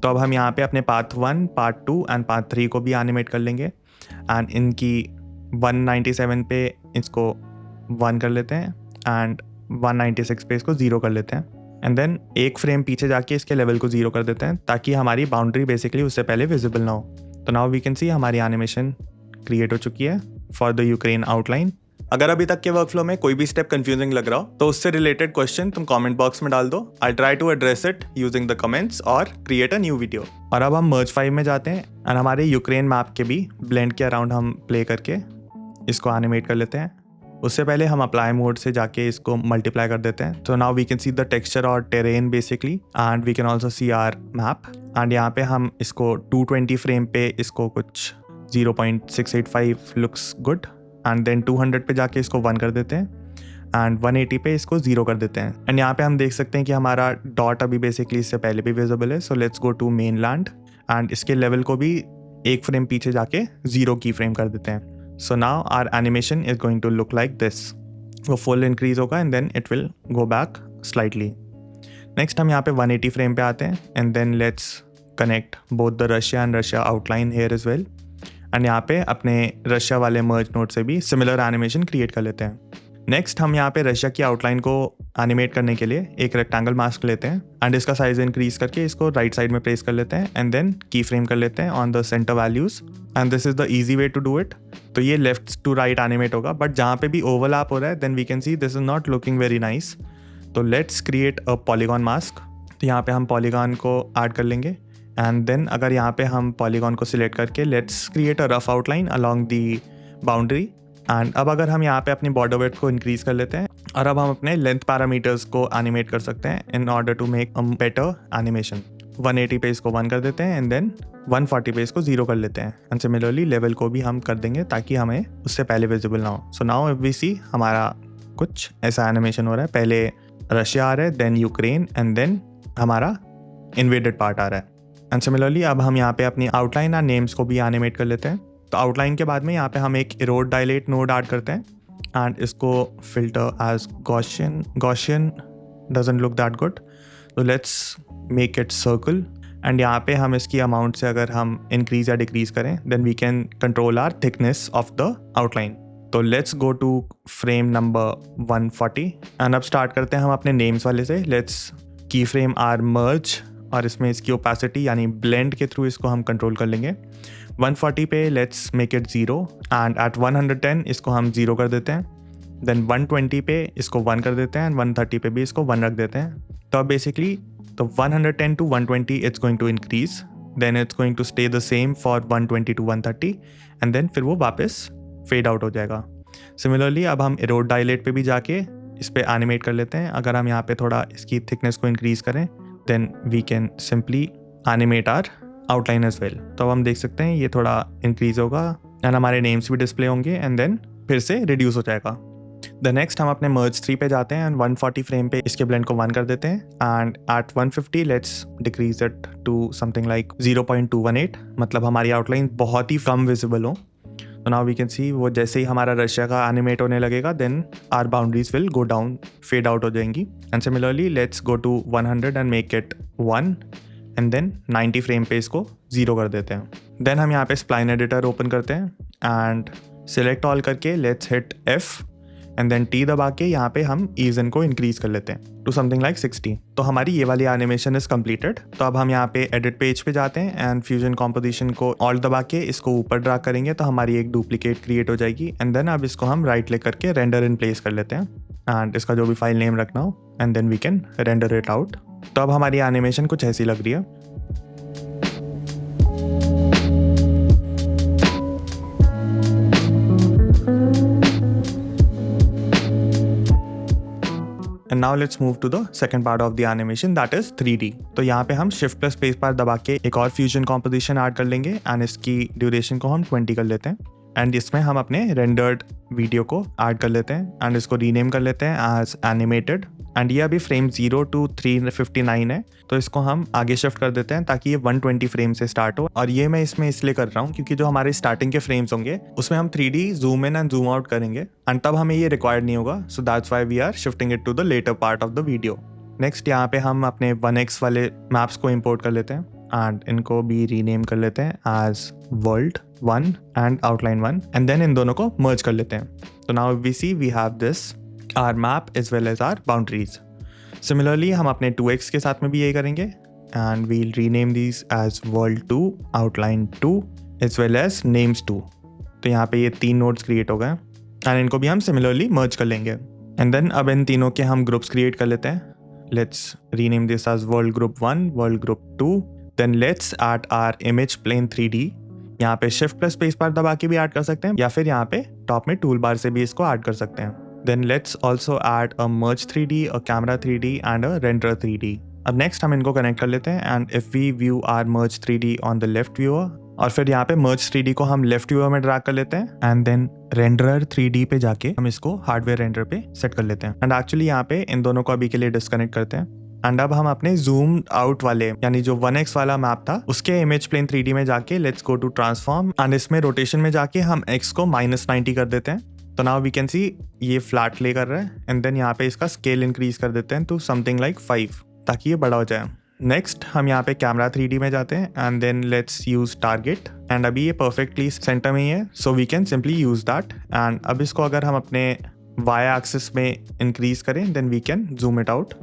तो अब हम यहाँ पे अपने पार्ट 1, पार्ट 2 एंड पार्ट 3 को भी एनिमेट कर लेंगे एंड इनकी 197 पे इसको 1 कर लेते हैं एंड 196 पे इसको 0 कर लेते हैं एंड देन एक फ्रेम पीछे जाके इसके लेवल को 0 कर देते हैं ताकि हमारी बाउंड्री बेसिकली उससे पहले विजिबल ना हो। तो नाउ वी कैन सी हमारी एनिमेशन क्रिएट हो चुकी है फॉर द यूक्रेन आउटलाइन। अगर अभी तक के वर्कफ्लो में कोई भी स्टेप कंफ्यूजिंग लग रहा हो तो उससे रिलेटेड क्वेश्चन तुम कमेंट बॉक्स में डाल दो। I try to address it using the comments और क्रिएट अ न्यू वीडियो। और अब हम मर्ज 5 में जाते हैं एंड हमारे यूक्रेन मैप के भी ब्लेंड के अराउंड हम प्ले करके इसको एनिमेट कर लेते हैं। उससे पहले हम अप्लाई मोड से जाके इसको मल्टीप्लाई कर देते हैं। तो now we can see the texture और terrain basically and we can also see our map and यहाँ पे हम इसको 220 फ्रेम पे इसको कुछ 0.685 लुक्स गुड एंड देन 200 पे जाके इसको 1 कर देते हैं एंड 180 पे इसको 0 कर देते हैं एंड यहाँ पे हम देख सकते हैं कि हमारा डॉट अभी बेसिकली इससे पहले भी विजिबल है। So let's go to mainland and इसके लेवल को भी एक फ्रेम पीछे जाके 0 की फ्रेम कर देते हैं। So now our animation is going to look like this. वो फुल इंक्रीज होगा and then it will go back slightly. Next हम यहाँ पे 180 फ्रेम पे आते हैं and then let's connect both the Russia and Russia outline here as well एंड यहाँ पे अपने रशिया वाले मर्ज नोड से भी सिमिलर एनिमेशन क्रिएट कर लेते हैं। नेक्स्ट हम यहाँ पे रशिया की आउटलाइन को एनिमेट करने के लिए एक रेक्टेंगल मास्क लेते हैं एंड इसका साइज इंक्रीज करके इसको राइट साइड में प्लेस कर लेते हैं एंड देन की फ्रेम कर लेते हैं on the center values and this is the easy way to do it. तो ये लेफ्ट टू राइट एनिमेट होगा, बट जहाँ पे भी ओवरलैप हो रहा है then we can see this is not looking very nice. तो let's create a polygon mask. तो यहाँ पे हम पॉलीगॉन को ऐड कर लेंगे एंड देन अगर यहाँ पे हम पॉलीगॉन को सिलेक्ट करके let's create a rough outline along the boundary and अब अगर हम यहाँ पे अपनी बॉर्डर वेट को इंक्रीज कर लेते हैं और अब हम अपने लेंथ पैरामीटर्स को एनिमेट कर सकते हैं in order to make a better animation. 180 पे इसको 1 कर देते हैं एंड देन 140 पे इसको 0 कर लेते हैं एंड सिमिलरली लेवल को भी हम कर देंगे ताकि हमें उससे पहले विजिबल ना हो। सो नाउ इफ वी सी हमारा कुछ ऐसा एनिमेशन हो रहा है, पहले रशिया आ रहा है देन यूक्रेन एंड देन हमारा इन्वेडेड पार्ट आ रहा है। एंड सिमिलरली अब हम यहाँ पे अपनी आउटलाइन और नेम्स को भी एनिमेट कर लेते हैं। तो आउटलाइन के बाद में यहाँ पे हम एक इरोड डायलेट नोड ऐड करते हैं एंड इसको filter as Gaussian doesn't look that good, तो let's make it circle and यहाँ पे हम इसकी अमाउंट से अगर हम इंक्रीज या डिक्रीज करें then we can control our thickness of the outline. तो let's go to frame number 140 and अब स्टार्ट करते हैं हम अपने नेम्स वाले से। लेट्स की फ्रेम आर मर्ज और इसमें इसकी ओपेसिटी यानी ब्लेंड के थ्रू इसको हम कंट्रोल कर लेंगे। 140 पे let's make it 0 and at 110 इसको हम 0 कर देते हैं। देन 120 पे इसको 1 कर देते हैं एंड 130 पे भी इसको 1 रख देते हैं। तो अब बेसिकली तो 110 to 120 it's going to increase, then it's going to stay the same for 120 to 130 and then फिर वो वापस फेड आउट हो जाएगा। सिमिलरली अब हम इरोड डायलेट पे भी जाके इस पे एनिमेट कर लेते हैं। अगर हम यहाँ पे थोड़ा इसकी थिकनेस को इंक्रीज करें then we can simply animate our outline as well. तो अब हम देख सकते हैं ये थोड़ा इंक्रीज होगा एंड हमारे नेम्स भी डिस्प्ले होंगे एंड देन फिर से रिड्यूस हो जाएगा। द नेक्स्ट हम अपने मर्ज 3 पे जाते हैं एंड 140 फ्रेम पे इसके ब्लेंड को 1 कर देते हैं and at 150 let's decrease it to something like 0.218, मतलब हमारी आउटलाइन बहुत ही कम विजिबल हो। तो नाउ वी कैन सी वो जैसे ही हमारा रशिया का एनिमेट होने लगेगा then our boundaries will go down, fade out हो जाएंगी। And similarly let's go to 100 and make it 1 and then 90 frame पे इसको 0 कर देते हैं। देन हम यहाँ पे स्प्लाइन एडिटर ओपन करते हैं एंड सिलेक्ट ऑल करके let's hit F and then T दबा के यहाँ पे हम ईजन को इंक्रीज कर लेते हैं टू समथिंग लाइक 60। तो हमारी ये वाली एनिमेशन इज कंप्लीटेड। तो अब हम यहाँ पे एडिट पेज पे जाते हैं एंड फ्यूजन कॉम्पोजिशन को ऑल्ट दबा के इसको ऊपर ड्रैग करेंगे तो हमारी एक डुप्लीकेट क्रिएट हो जाएगी एंड देन अब इसको हम राइट क्लिक करके रेंडर इन प्लेस कर लेते हैं एंड इसका जो भी फाइल नेम रखना हो and then we can render it out. तो अब हमारी एनिमेशन कुछ ऐसी लग रही है। And now let's move to the second part of the animation, that is 3D। तो यहाँ पे हम शिफ्ट प्लस स्पेस बार दबा के एक और फ्यूजन कॉम्पोजिशन ऐड कर लेंगे एंड इसकी ड्यूरेशन को हम 20 कर लेते हैं एंड इसमें हम अपने रेंडर्ड वीडियो को ऐड कर लेते हैं एंड इसको रीनेम कर लेते हैं एज एनिमेटेड। एंड ये अभी फ्रेम 0 to 359 है, तो इसको हम आगे शिफ्ट कर देते हैं ताकि ये 120 फ्रेम से स्टार्ट हो। और ये मैं इसमें इसलिए कर रहा हूँ क्योंकि जो हमारे स्टार्टिंग के फ्रेम्स होंगे उसमें हम 3D zoom in and zoom out करेंगे एंड तब हमें ये रिक्वायर्ड नहीं होगा, so that's why we are shifting it to the latter part of the video. Next यहाँ पे हम अपने 1x वाले मैप्स को इम्पोर्ट कर लेते हैं एंड इनको भी रीनेम कर लेते हैं as world 1 and outline 1 and then इन दोनों को मर्ज कर लेते हैं। तो now we see we have this our map as well as our boundaries. Similarly हम अपने 2x के साथ में भी यही करेंगे and we'll rename these as world 2 outline 2 as well as names 2। तो यहाँ पे ये 3 नोड्स क्रिएट हो गए एंड इनको भी हम सिमिलरली मर्ज कर लेंगे एंड देन अब इन तीनों के हम ग्रुप्स क्रिएट कर लेते हैं। Let's rename this as world group 1, world group 2, then let's add our image plane 3D। यहाँ पे शिफ्ट प्लस स्पेस बार दबा के भी ऐड कर सकते हैं या फिर यहाँ पे टॉप में टूल बार से भी इसको ऐड कर सकते हैं। Then let's also add a merge 3D, a camera 3D and a render 3D. अब नेक्स्ट हम इनको कनेक्ट कर लेते हैं and if we view our merge 3D on the left viewer और फिर यहाँ पे merge 3D को हम लेफ्ट व्यूअर में ड्रैग कर लेते हैं एंड देन रेंडर 3D पे जाके हम इसको हार्डवेयर रेंडर पे सेट कर लेते हैं एंड एक्चुअली यहाँ पे इन दोनों को अभी के लिए डिस्कनेक्ट करते हैं एंड अब हम अपने जूम आउट वाले यानी जो 1x वाला मैप था उसके इमेज प्लेन 3D में जाके let's go to transform and इसमें रोटेशन में जाके हम x को -90 कर देते हैं। तो नाउ वी कैन सी ये फ्लैट प्ले कर रहा है एंड देन यहाँ पे इसका स्केल इंक्रीज कर देते हैं टू समथिंग लाइक 5 ताकि ये बड़ा हो जाए। नेक्स्ट हम यहाँ पे कैमरा 3D में जाते हैं and then let's use target and अभी ये परफेक्टली सेंटर में ही है, so we can simply use that and अब इसको अगर हम अपने वाई एक्सिस में इंक्रीज करें then we can zoom it out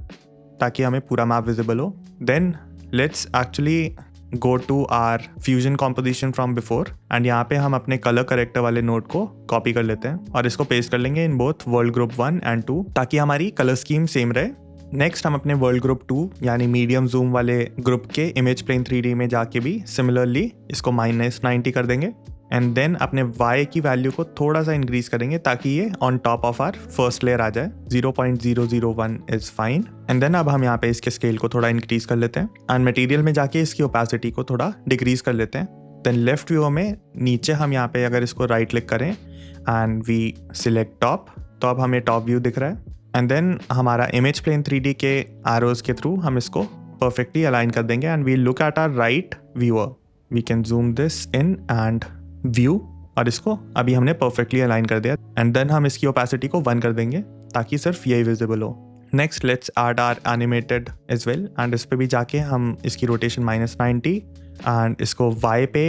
ताकि हमें पूरा मैप विजिबल हो। Then let's actually go to our fusion composition from before and यहाँ पे हम अपने कलर करेक्टर वाले नोड को कॉपी कर लेते हैं और इसको पेस्ट कर लेंगे in both world group 1 and 2 ताकि हमारी कलर स्कीम सेम रहे। नेक्स्ट हम अपने वर्ल्ड ग्रुप 2 यानी मीडियम जूम वाले ग्रुप के इमेज प्लेन 3D में जाके भी सिमिलरली इसको -90 कर देंगे एंड देन अपने y की वैल्यू को थोड़ा सा इंक्रीज करेंगे ताकि ये on top of our first layer आ जाए। 0.001 इज फाइन एंड देन अब हम यहाँ पे इसके स्केल को थोड़ा इंक्रीज कर लेते हैं एंड मटेरियल में जाके इसकी ओपेसिटी को थोड़ा डिक्रीज कर लेते हैं। देन लेफ्ट व्यू में नीचे हम यहाँ पे अगर इसको राइट क्लिक करें एंड वी सिलेक्ट टॉप तो अब हमें टॉप व्यू दिख रहा है एंड देन हमारा इमेज प्लेन 3D के एरोज के थ्रू हम इसको परफेक्टली अलाइन कर देंगे and we look at our right viewer. We can zoom this in and view और इसको अभी हमने परफेक्टली अलाइन कर दिया एंड देन हम इसकी ओपेसिटी को 1 कर देंगे ताकि सिर्फ यही विजिबल हो। Next let's add our animated as well and इस पे भी जाके हम इसकी रोटेशन -90 एंड इसको y पे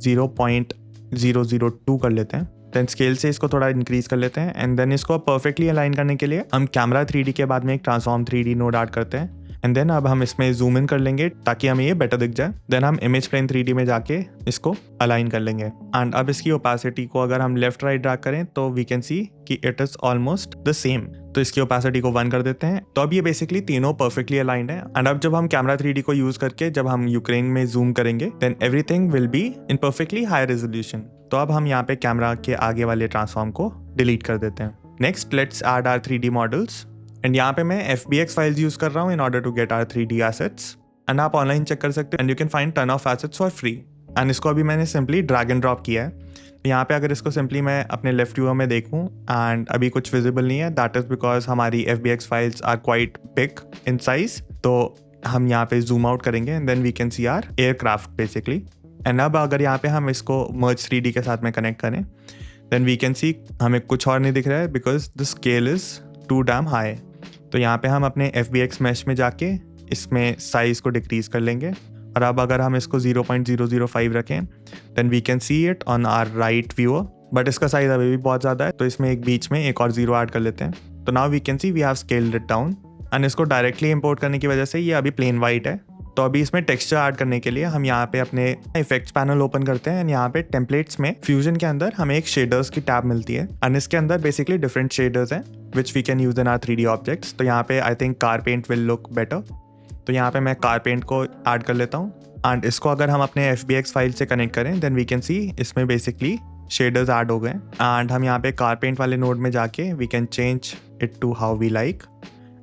0.002 कर लेते हैं। देन स्केल से इसको थोड़ा इंक्रीज कर लेते हैं एंड देन इसको परफेक्टली अलाइन करने के लिए हम कैमरा 3D के बाद में एक ट्रांसफॉर्म 3D नोड ऐड करते हैं एंड देन अब हम इसमें जूम इन कर लेंगे ताकि हमें ये बेटर दिख जाए। देन हम इमेज प्लेन 3D में जाके इसको अलाइन कर लेंगे एंड अब इसकी ओपेसिटी को अगर हम लेफ्ट राइट ड्रैग करें तो वी कैन सी कि it is almost the same. तो इसकी ओपेसिटी को 1 कर देते हैं। तो अब ये बेसिकली तीनों परफेक्टली अलाइंड है एंड अब जब हम कैमरा 3D को यूज करके जब हम यूक्रेन में जूम करेंगे then everything will be in perfectly high resolution. तो अब हम यहाँ पे कैमरा के आगे वाले ट्रांसफॉर्म को डिलीट कर देते हैं। Next let's add our 3D models and यहाँ पे मैं FBX फाइल्स यूज कर रहा हूँ in order to get our 3D assets and आप ऑनलाइन चेक कर सकते हो and you can find ton of assets for free and इसको अभी मैंने सिंपली ड्रैग एंड ड्रॉप किया है। यहाँ पे अगर इसको सिंपली मैं अपने लेफ्ट व्यू में देखूँ एंड अभी कुछ विजिबल नहीं है, दैट इज बिकॉज हमारी FBX files are quite big in size. तो हम यहाँ पे जूम आउट करेंगे and then we can see our aircraft basically and अब अगर यहाँ पे हम इसको merge 3D के साथ में कनेक्ट करें देन वी कैन सी हमें कुछ और नहीं दिख रहा है because the scale is too damn high. तो यहाँ पे हम अपने FBX मैश में जाके इसमें साइज को डिक्रीज कर लेंगे और अब अगर हम इसको 0.005 रखें then we can see it on our right viewer, but इसका साइज अभी भी बहुत ज़्यादा है तो इसमें एक बीच में एक और 0 ऐड कर लेते हैं। तो now we can see we have scaled it down and इसको डायरेक्टली इंपोर्ट करने की वजह से ये अभी प्लेन वाइट है। तो अभी इसमें टेक्सचर ऐड करने के लिए हम यहाँ पे अपने इफेक्ट्स पैनल ओपन करते हैं एंड यहाँ पे टेम्पलेट्स में फ्यूजन के अंदर हमें एक शेडर्स की टैब मिलती है एंड इसके अंदर बेसिकली डिफरेंट शेडर्स हैं which we can use in our 3D objects. तो यहाँ पे I think car paint will look better. तो यहाँ पे मैं कार पेंट को ऐड कर लेता हूँ एंड इसको अगर हम अपने FBX फाइल से कनेक्ट करें देन वी कैन सी इसमें बेसिकली शेडर्स ऐड हो गए एंड हम यहाँ पे कार पेंट वाले नोड में जाके we can change it to how we like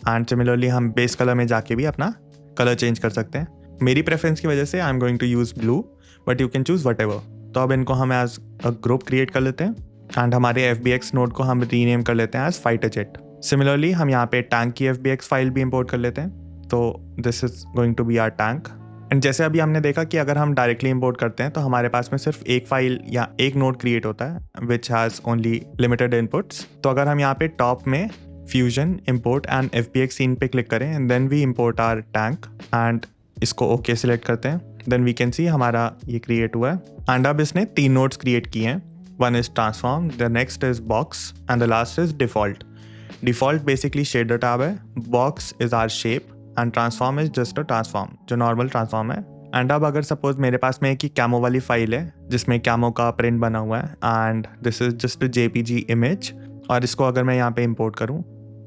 and similarly हम बेस कलर में जाके भी अपना कलर चेंज कर सकते हैं। मेरी प्रेफरेंस की वजह से I am going to use blue, but you can choose whatever. तो अब इनको हम एज अ ग्रुप क्रिएट कर लेते हैं एंड हमारे FBX नोड को हम रीनेम कर लेते हैं एज फाइटर जेट। सिमिलरली हम यहाँ पे टैंक की FBX फाइल भी इंपोर्ट कर लेते हैं। तो this is going to be our tank. And जैसे अभी हमने देखा कि अगर हम डायरेक्टली इंपोर्ट करते हैं तो हमारे पास में सिर्फ एक फाइल या एक नोड क्रिएट होता है which has only limited inputs. तो अगर हम यहाँ पे टॉप में fusion import and FBX scene पे क्लिक करें and then we import our tank and इसको ओके सिलेक्ट करते हैं, देन वी कैन सी हमारा ये क्रिएट हुआ है। एंड अब इसने 3 नोड्स क्रिएट किए हैं। One is transform, the next is box and the last is default. Default basically shader tab है, box is our shape and transform is just a transform, जो नॉर्मल ट्रांसफॉर्म है। And अब अगर suppose मेरे पास में एक ही कैमो वाली file है जिसमें कैमो का प्रिंट बना हुआ है and this is just a JPG image, और इसको अगर मैं यहाँ पे इंपोर्ट करूँ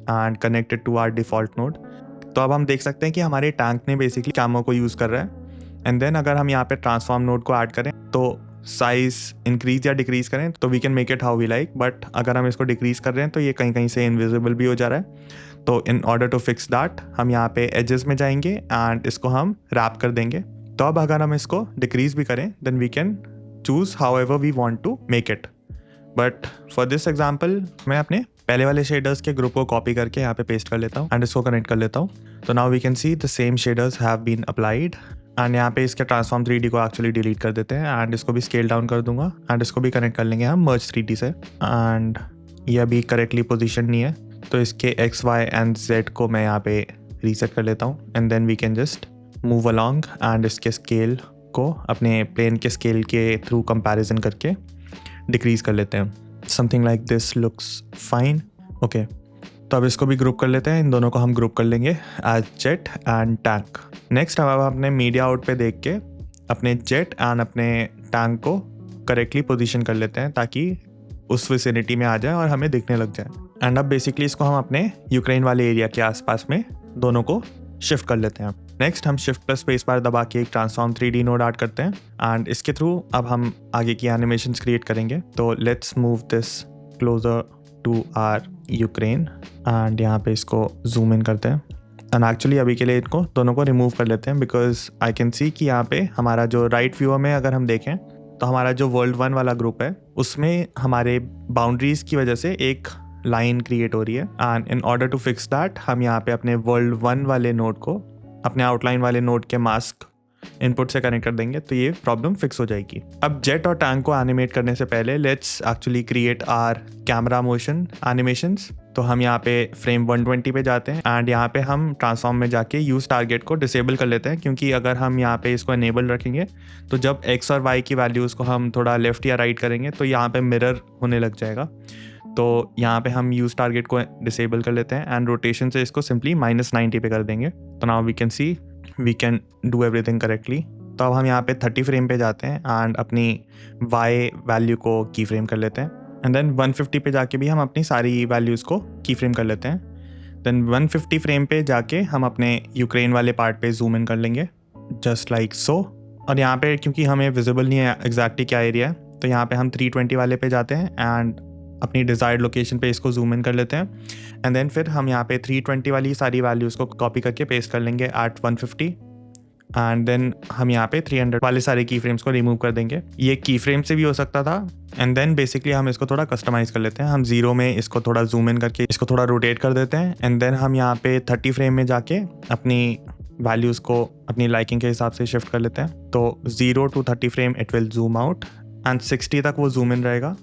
and connected to our default node, तो अब हम देख सकते हैं कि हमारे टैंक ने बेसिकली कैमो को यूज़ कर रहा है। एंड देन अगर हम यहाँ पे ट्रांसफॉर्म नोड को ऐड करें तो साइज इंक्रीज या डिक्रीज करें तो we can make it how we like, but अगर हम इसको डिक्रीज कर रहे हैं तो ये कहीं कहीं से इनविजिबल भी हो जा रहा है। तो in order to fix that हम यहाँ पे एजेस में जाएंगे एंड इसको हम रैप कर देंगे। तो अब अगर हम इसको डिक्रीज भी करें then we can choose however we want to make it. But for this example मैं अपने पहले वाले शेडर्स के ग्रुप को कॉपी करके यहाँ पे पेस्ट कर लेता हूँ एंड इसको कनेक्ट कर लेता हूँ। तो now we can see the same shaders have been applied and यहाँ पे इसके ट्रांसफॉर्म 3D को एक्चुअली डिलीट कर देते हैं एंड इसको भी स्केल डाउन कर दूंगा एंड इसको भी कनेक्ट कर लेंगे हम मर्ज 3D से। एंड ये अभी करेक्टली पोजीशन नहीं है तो इसके X, Y एंड Z को मैं यहाँ पे रीसेट कर लेता हूँ and then we can just move along and इसके स्केल को अपने प्लेन के स्केल के थ्रू कंपैरिजन करके डिक्रीज कर लेते हैं। Something like this looks fine. Okay, तो अब इसको भी ग्रुप कर लेते हैं, इन दोनों को हम ग्रुप कर लेंगे as jet and tank. Next हम अपने मीडिया आउट पे देख के अपने जेट एंड अपने टैंक को करेक्टली पोजीशन कर लेते हैं ताकि उस विसिनिटी में आ जाए और हमें दिखने लग जाए। एंड अब बेसिकली इसको हम अपने यूक्रेन वाले एरिया के आसपास में दोनों को शिफ्ट कर लेते हैं। नेक्स्ट हम शिफ्ट प्लस स्पेस बार दबा के एक ट्रांसफॉर्म 3D नोड ऐड करते हैं एंड इसके थ्रू अब हम आगे की एनिमेशंस क्रिएट करेंगे। तो let's move this closer to our Ukraine and यहाँ पे इसको जूम इन करते हैं एंड एक्चुअली अभी के लिए इनको दोनों को रिमूव कर लेते हैं बिकॉज आई कैन सी कि यहाँ पे हमारा जो राइट व्यू में अगर हम देखें तो हमारा जो वर्ल्ड 1 वाला ग्रुप है उसमें हमारे बाउंड्रीज की वजह से एक लाइन क्रिएट हो रही है and in order to fix that हम यहाँ पे अपने वर्ल्ड 1 वाले नोड को अपने आउटलाइन वाले नोड के मास्क इनपुट से कनेक्ट कर देंगे तो ये प्रॉब्लम फिक्स हो जाएगी। अब जेट और टैंक को एनिमेट करने से पहले let's actually create our camera motion animations. तो हम यहाँ पे फ्रेम 120 पे जाते हैं एंड यहाँ पे हम ट्रांसफॉर्म में जाके यूज टारगेट को डिसेबल कर लेते हैं क्योंकि अगर हम यहाँ पे इसको एनेबल रखेंगे तो जब x और y की वैल्यूज़ को हम थोड़ा लेफ्ट या राइट करेंगे तो यहाँ पे मिरर होने लग जाएगा। तो यहाँ पे हम यूज टारगेट को डिसेबल कर लेते हैं एंड रोटेशन से इसको सिंपली -90 पे कर देंगे। तो now we can see we can do everything correctly. तो अब हम यहाँ पे 30 फ्रेम पे जाते हैं एंड अपनी y वैल्यू को की फ्रेम कर लेते हैं एंड देन 150 पे जाके भी हम अपनी सारी वैल्यूज़ को की फ्रेम कर लेते हैं। देन 150 फ्रेम पे जाके हम अपने यूक्रेन वाले पार्ट पे जूम इन कर लेंगे जस्ट लाइक सो। और यहाँ पे क्योंकि हमें विजिबल नहीं है एग्जैक्टली क्या एरिया है तो यहाँ पे हम 320 वाले पे जाते हैं एंड अपनी डिज़ायर्ड लोकेशन पे इसको जूम इन कर लेते हैं एंड देन फिर हम यहाँ पे 320 वाली सारी वैल्यूज़ को कॉपी करके पेस्ट कर लेंगे एट 150 एंड देन हम यहाँ पे 300 वाले सारे की फ्रेम्स को रिमूव कर देंगे। ये की फ्रेम से भी हो सकता था एंड देन बेसिकली हम इसको थोड़ा कस्टमाइज़ कर लेते हैं। हम 0 में इसको थोड़ा जूम इन करके इसको थोड़ा रोटेट कर देते हैं एंड देन हम यहाँ पे 30 फ्रेम में जाके अपनी वैल्यूज़ को अपनी लाइकिंग के हिसाब से शिफ्ट कर लेते हैं। तो 0 to 30 frame it will zoom out and 60 तक वो जूम इन रहेगा।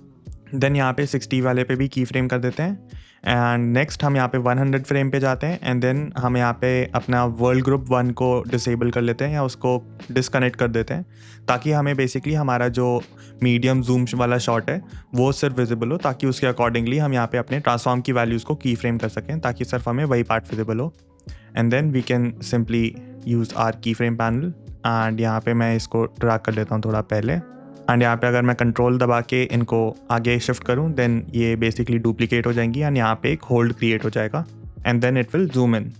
देन यहाँ पे 60 वाले पे भी की फ्रेम कर देते हैं एंड नेक्स्ट हम यहाँ पे 100 फ्रेम पे जाते हैं एंड देन हम यहाँ पे अपना वर्ल्ड ग्रुप 1 को डिसेबल कर लेते हैं या उसको डिसकनेक्ट कर देते हैं ताकि हमें बेसिकली हमारा जो मीडियम जूम वाला शॉट है वो सिर्फ विजिबल हो ताकि उसके अकॉर्डिंगली हम यहाँ पे अपने ट्रांसफॉर्म की वैल्यूज़ को की फ्रेम कर सकें ताकि सिर्फ हमें वही पार्ट विजिबल हो। And then we can simply use our key frame panel and यहाँ पे मैं इसको ड्रैग कर लेता हूँ थोड़ा पहले एंड यहाँ पे अगर मैं कंट्रोल दबा के इनको आगे शिफ्ट करूँ देन ये बेसिकली डुप्लीकेट हो जाएंगी एंड यहाँ पे एक होल्ड क्रिएट हो जाएगा and then it will zoom in.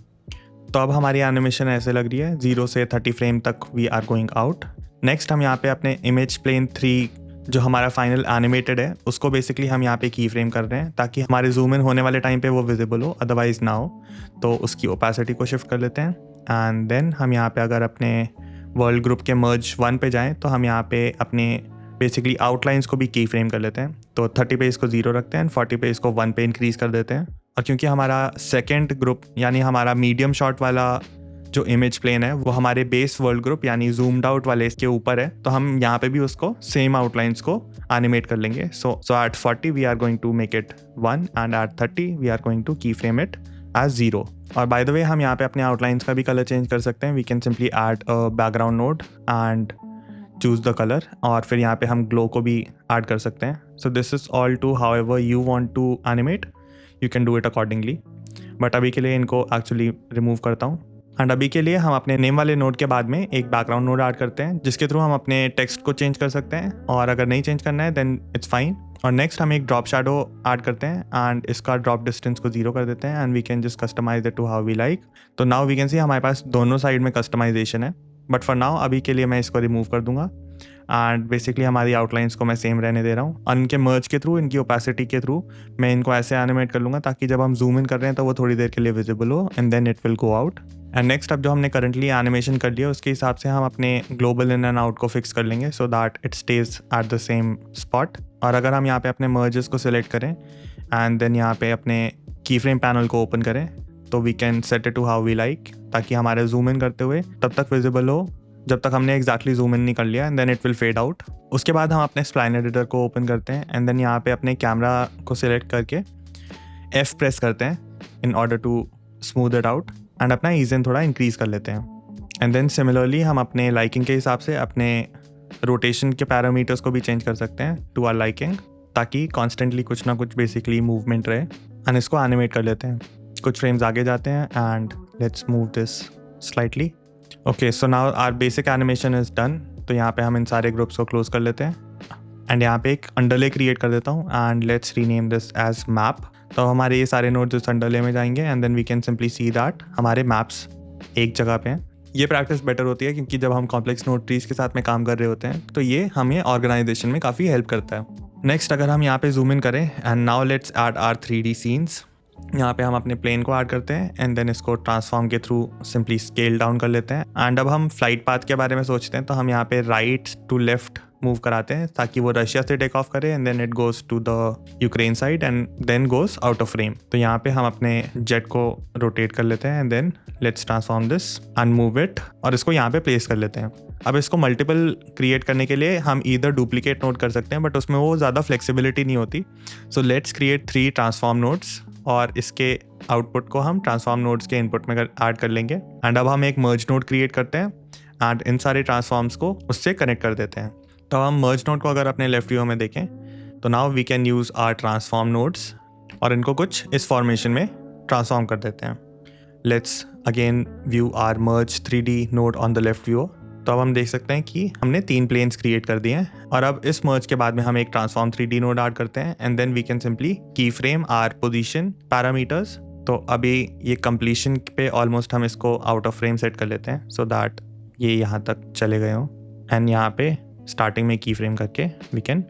तो अब हमारी एनिमेशन ऐसे लग रही है 0 से 30 फ्रेम तक we are going out. Next हम यहाँ पे अपने इमेज प्लेन 3 जो हमारा फाइनल एनिमेटेड है उसको बेसिकली हम यहाँ पे की फ्रेम कर रहे हैं ताकि हमारे जूम इन होने वाले टाइम पे वो विजिबल हो, अदरवाइज ना हो। तो उसकी ओपेसिटी को शिफ्ट कर लेते हैं एंड देन हम यहाँ पे अगर अपने वर्ल्ड ग्रुप के मर्ज 1 पे जाएं तो हम यहाँ पे अपने बेसिकली आउटलाइंस को भी की फ्रेम कर लेते हैं। तो 30 पे इसको 0 रखते हैं, 40 पे इसको 1 पे इंक्रीज़ कर देते हैं। और क्योंकि हमारा सेकेंड ग्रुप यानी हमारा मीडियम शॉट वाला जो इमेज प्लेन है वो हमारे बेस वर्ल्ड ग्रुप यानी जूम्ड आउट वाले इसके ऊपर है, तो हम यहाँ पे भी उसको सेम आउटलाइंस को एनिमेट कर लेंगे। So at 40 we are going to make it 1 and at 30 we are going to key frame it as 0। और बाय द वे हम यहाँ पे अपने आउटलाइंस का भी कलर चेंज कर सकते हैं। We can simply add a background node and choose the colour, और फिर यहाँ पे हम ग्लो को भी ऐड कर सकते हैं। So this is all to however you want to animate, you can do it accordingly. But अभी के लिए इनको एक्चुअली रिमूव करता हूँ। एंड अभी के लिए हम अपने नेम वाले नोड के बाद में एक बैकग्राउंड नोड ऐड करते हैं जिसके थ्रू हम अपने टेक्स्ट को चेंज कर सकते हैं, और अगर नहीं चेंज करना है देन इट्स फाइन। और नेक्स्ट हम एक ड्रॉप शैडो ऐड करते हैं एंड इसका ड्रॉप डिस्टेंस को 0 कर देते हैं and we can just customize it to how we like. तो नाउ वी कैन सी हमारे पास दोनों साइड में कस्टमाइजेशन है, बट फॉर नाउ अभी के लिए मैं इसको रिमूव कर दूंगा एंड बेसिकली हमारी आउटलाइंस को मैं सेम रहने दे रहा हूँ। और इनके मर्ज के थ्रू, इनकी ओपेसिटी के थ्रू मैं इनको ऐसे एनिमेट कर लूँगा ताकि जब हम जूम इन कर रहे हैं तो वो थोड़ी देर के लिए विजिबल हो and then it will go out. And next अब जो हमने करंटली एनिमेशन कर लिया उसके हिसाब से हम अपने ग्लोबल इन एंड आउट को फिक्स कर लेंगे so that it stage at the same spot. और अगर हम यहाँ पे अपने मर्जेस को सिलेक्ट करें एंड देन यहाँ पे अपने की फ्रेम पैनल को ओपन करें तो we can set it to how we like, ताकि हमारे जूम इन करते हुए तब तक विजिबल हो जब तक हमने एग्जैक्टली जूम इन नहीं कर लिया and then it will fade out. उसके बाद हम अपने स्प्लाइन एडिटर को ओपन करते हैं एंड देन यहाँ पे अपने कैमरा को सिलेक्ट करके F प्रेस करते हैं in order to smooth it out and अपना ईज़न थोड़ा इंक्रीज़ कर लेते हैं। एंड देन सिमिलरली हम अपने लाइकिंग के हिसाब से अपने रोटेशन के पैरामीटर्स को भी चेंज कर सकते हैं टू आर लाइकिंग, ताकि कॉन्स्टेंटली कुछ ना कुछ बेसिकली मूवमेंट रहे। एंड इसको एनिमेट कर लेते हैं, कुछ फ्रेम्स आगे जाते हैं and let's move this slightly. Okay, so now our basic animation is done. तो यहाँ पे हम इन सारे ग्रुप्स को क्लोज कर लेते हैं एंड यहाँ पे एक अंडरले क्रिएट कर देता हूँ and let's rename this as map. तो हमारे ये सारे नोड्स इस अंडरले में जाएंगे and then we can simply see that हमारे मैप्स एक जगह पे हैं। ये प्रैक्टिस बेटर होती है क्योंकि जब हम कॉम्प्लेक्स नोड ट्रीज के साथ में काम कर रहे होते हैं तो ये हमें ऑर्गेनाइजेशन में काफ़ी हेल्प करता है। नेक्स्ट अगर हम यहाँ पे जूम इन करें and now let's add our 3D scenes. यहाँ पे हम अपने प्लेन को ऐड करते हैं एंड देन इसको ट्रांसफॉर्म के थ्रू सिंपली स्केल डाउन कर लेते हैं। एंड अब हम फ्लाइट पाथ के बारे में सोचते हैं तो हम यहाँ पे राइट टू लेफ्ट मूव कराते हैं ताकि वो रशिया से टेक ऑफ करे and then it goes to the Ukraine side and then goes out of frame. तो यहाँ पे हम अपने जेट को रोटेट कर लेते हैं and then let's transform this and move it और इसको यहाँ पे प्लेस कर लेते हैं। अब इसको मल्टीपल क्रिएट करने के लिए हम ईदर डुप्लीकेट नोड कर सकते हैं बट उसमें वो ज़्यादा फ्लेक्सिबिलिटी नहीं होती। So let's create 3 transform nodes और इसके आउटपुट को हम ट्रांसफॉर्म नोड्स के इनपुट में ऐड कर लेंगे। एंड अब हम एक मर्ज नोड क्रिएट करते हैं एंड इन सारे ट्रांसफॉर्म्स को उससे कनेक्ट कर देते हैं। तो हम मर्ज नोड को अगर अपने लेफ्ट व्यू में देखें तो now we can use our transform nodes और इनको कुछ इस फॉर्मेशन में ट्रांसफॉर्म कर देते हैं। Let's again view our merge 3D node on the left view. तो अब हम देख सकते हैं कि हमने 3 प्लेन्स क्रिएट कर दिए हैं और अब इस मर्ज के बाद में हम एक ट्रांसफॉर्म 3D नोड ऐड करते हैं and then we can simply key frame our position parameters. तो अभी ये कंप्लीशन पे ऑलमोस्ट हम इसको आउट ऑफ फ्रेम सेट कर लेते हैं सो दैट ये यहाँ तक चले गए हों एंड यहाँ पे स्टार्टिंग में की फ्रेम करके वी कैन